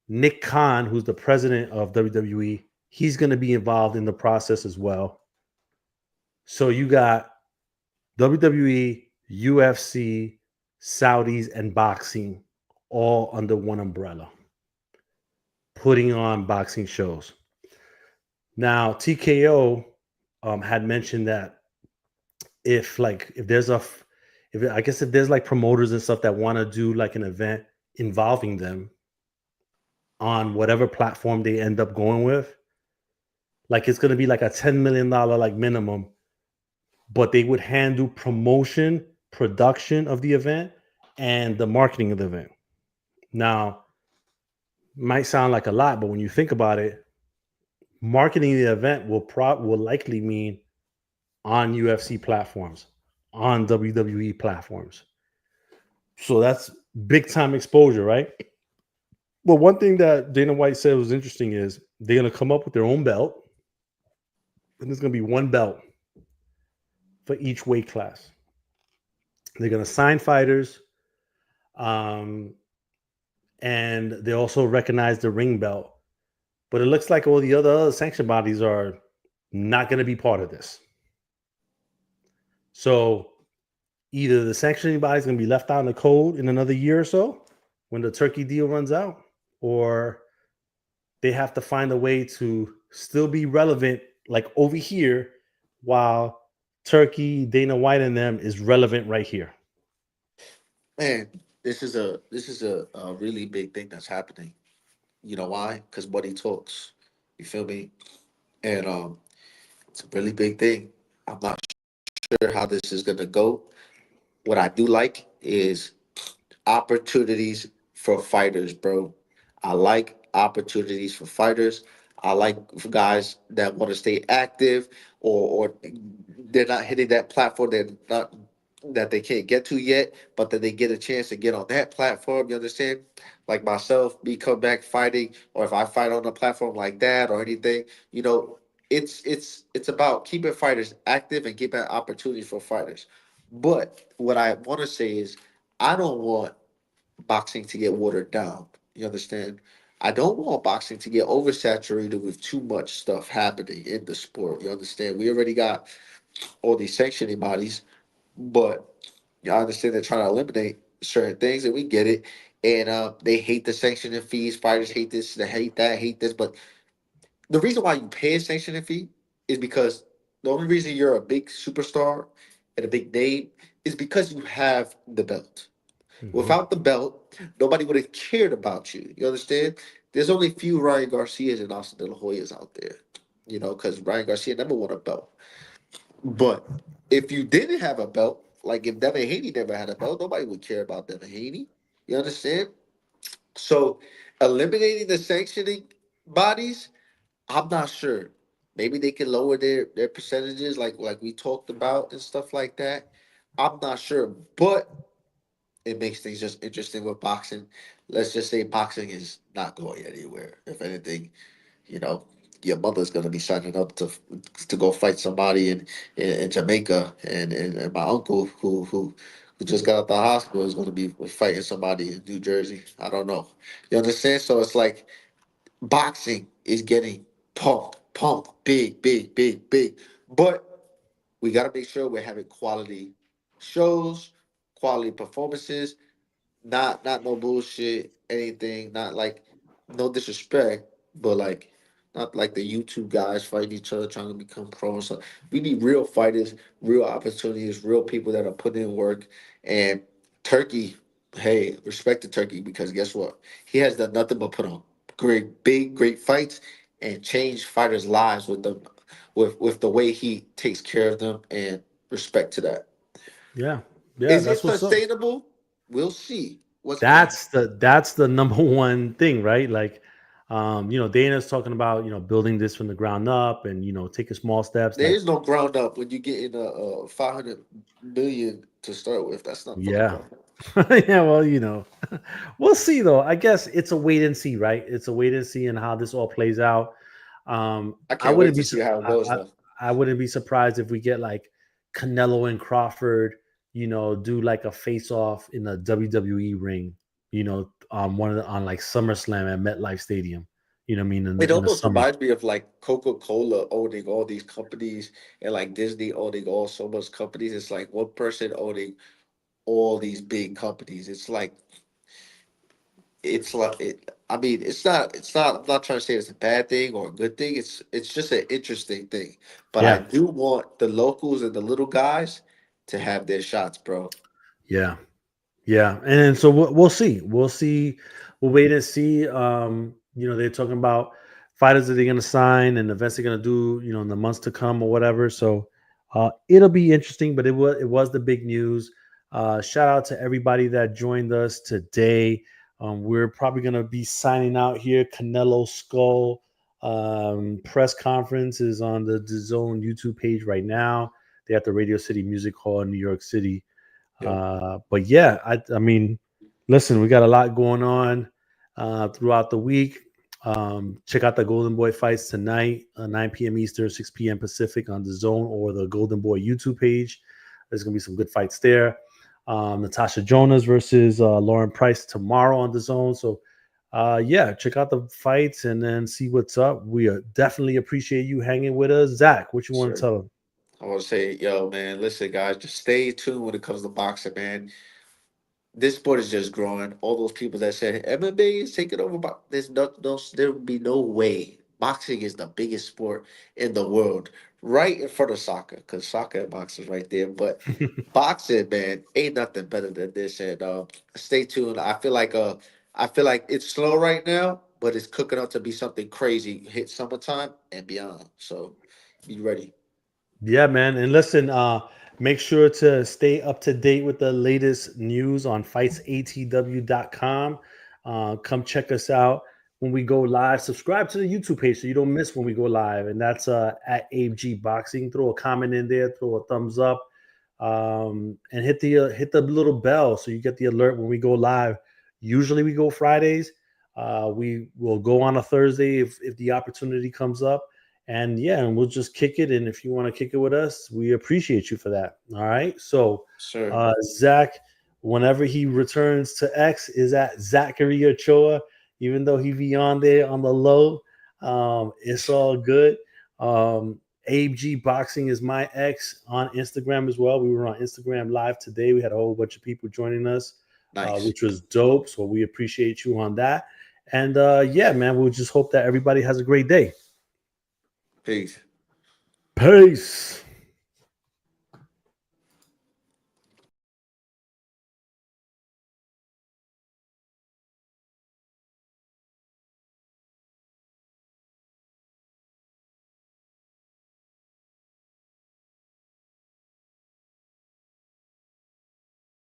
Nick Khan, who's the president of WWE, he's going to be involved in the process as well. So you got WWE, UFC, Saudis, and boxing all under one umbrella, putting on boxing shows. Now, TKO had mentioned that if there's like promoters and stuff that want to do like an event involving them on whatever platform they end up going with, like it's going to be like a $10 million like minimum, but they would handle promotion, production of the event, and the marketing of the event. Now, might sound like a lot, but when you think about it, marketing the event will likely mean on UFC platforms, on WWE platforms. So that's big time exposure, right? But one thing that Dana White said was interesting is they're going to come up with their own belt. And there's going to be one belt for each weight class. They're going to sign fighters. And they also recognize the ring belt. But it looks like all the other sanction bodies are not going to be part of this. So either the sanctioning body is going to be left out in the cold in another year or so when the Turkey deal runs out, or they have to find a way to still be relevant, like over here, while Turkey, Dana White, and them is relevant right here. Man, this is a really big thing that's happening. You know why? Because money talks. You feel me? And it's a really big thing. I'm not sure how this is gonna go. What I do like is opportunities for fighters, bro. I like opportunities for fighters. I like for guys that want to stay active, or they're not hitting that platform. They're not that they can't get to yet, but that they get a chance to get on that platform. You understand? Like myself, me come back fighting, or if I fight on a platform like that or anything, you know, it's about keeping fighters active and keeping opportunities for fighters. But what I want to say is, I don't want boxing to get watered down. You understand? I don't want boxing to get oversaturated with too much stuff happening in the sport. You understand? We already got all these sanctioning bodies, but I understand they're trying to eliminate certain things, and we get it. And they hate the sanctioning fees. Fighters hate this, they hate that, hate this. But the reason why you pay a sanctioning fee is because the only reason you're a big superstar and a big name is because you have the belt. Without the belt, nobody would have cared about you. You understand? There's only a few Ryan Garcias and Austin De La Hoyas out there, you know, because Ryan Garcia never won a belt. But if you didn't have a belt, like if Devin Haney never had a belt, nobody would care about Devin Haney. You understand? So eliminating the sanctioning bodies, I'm not sure. Maybe they can lower their percentages, like we talked about and stuff like that. I'm not sure, but it makes things just interesting with boxing. Let's just say boxing is not going anywhere. If anything, you know, your mother's gonna be signing up to go fight somebody in Jamaica, and my uncle who just got out the hospital is gonna be fighting somebody in New Jersey. I don't know. You understand? So it's like boxing is getting pumped, big, big, big, big. But we gotta make sure we're having quality shows, quality performances, not no bullshit, anything, not like no disrespect, but like not like the YouTube guys fighting each other trying to become pro. So we need real fighters, real opportunities, real people that are putting in work. And Turkey, hey, respect to Turkey, because guess what? He has done nothing but put on great fights and change fighters' lives with them, with the way he takes care of them, and respect to that. Yeah, Is it that's what's up. sustainable? We'll see what's going on. That's the number one thing, right? Like, Dana's talking about building this from the ground up and taking small steps. There Like, is no ground up when you get in a 500 million to start with. That's not from the yeah, ground up. yeah. Well, we'll see though. I guess it's a wait and see, right? It's a wait and see and how this all plays out. I I can't wait wouldn't to be see how it goes though. I wouldn't be surprised if we get like Canelo and Crawford, do like a face off in a WWE ring, on like SummerSlam at MetLife Stadium. You know what I mean? It In the almost summer. reminds me of like Coca-Cola owning all these companies, and like Disney owning all so much companies. It's like one person owning all these big companies. I mean, I'm not trying to say it's a bad thing or a good thing. It's just an interesting thing. But I Yeah. do want the locals and the little guys to have their shots, bro. Yeah. Yeah. And then, so we'll see. We'll see. We'll wait and see. They're talking about fighters that they're going to sign and events they're going to do, in the months to come or whatever. So it'll be interesting, but it was the big news. Shout out to everybody that joined us today. We're probably going to be signing out here. Canelo Skull press conference is on the DAZN YouTube page right now. They're at the Radio City Music Hall in New York City. Yep. But yeah, I mean, listen, we got a lot going on throughout the week. Check out the Golden Boy fights tonight, 9 p.m. Eastern, 6 p.m. Pacific on DAZN or the Golden Boy YouTube page. There's going to be some good fights there. Natasha Jonas versus Lauren Price tomorrow on DAZN. So yeah, check out the fights and then see what's up. We definitely appreciate you hanging with us. Zach, what you want to Sure. tell them? I want to say, yo, man, listen, guys, just stay tuned when it comes to boxing, man. This sport is just growing. All those people that said MMA is taking over, there will be no way. Boxing is the biggest sport in the world, right in front of soccer, because soccer and boxing is right there. But boxing, man, ain't nothing better than this. And stay tuned. I feel like it's slow right now, but it's cooking up to be something crazy. Hit summertime and beyond. So be ready. Yeah, man. And listen, make sure to stay up to date with the latest news on fightsatw.com. Come check us out when we go live. Subscribe to the YouTube page so you don't miss when we go live. And that's at Abe G Boxing. Throw a comment in there, throw a thumbs up, and hit the little bell so you get the alert when we go live. Usually we go Fridays. We will go on a Thursday if the opportunity comes up. And yeah, and we'll just kick it. And if you want to kick it with us, we appreciate you for that. All right. So, Sure. Zach, whenever he returns to X, is at Zachary Ochoa, even though he be on there on the low. It's all good. Abe G Boxing is my X on Instagram as well. We were on Instagram live today. We had a whole bunch of people joining us, Nice. which was dope. So we appreciate you on that. And yeah, man, we'll just hope that everybody has a great day. Peace. Peace.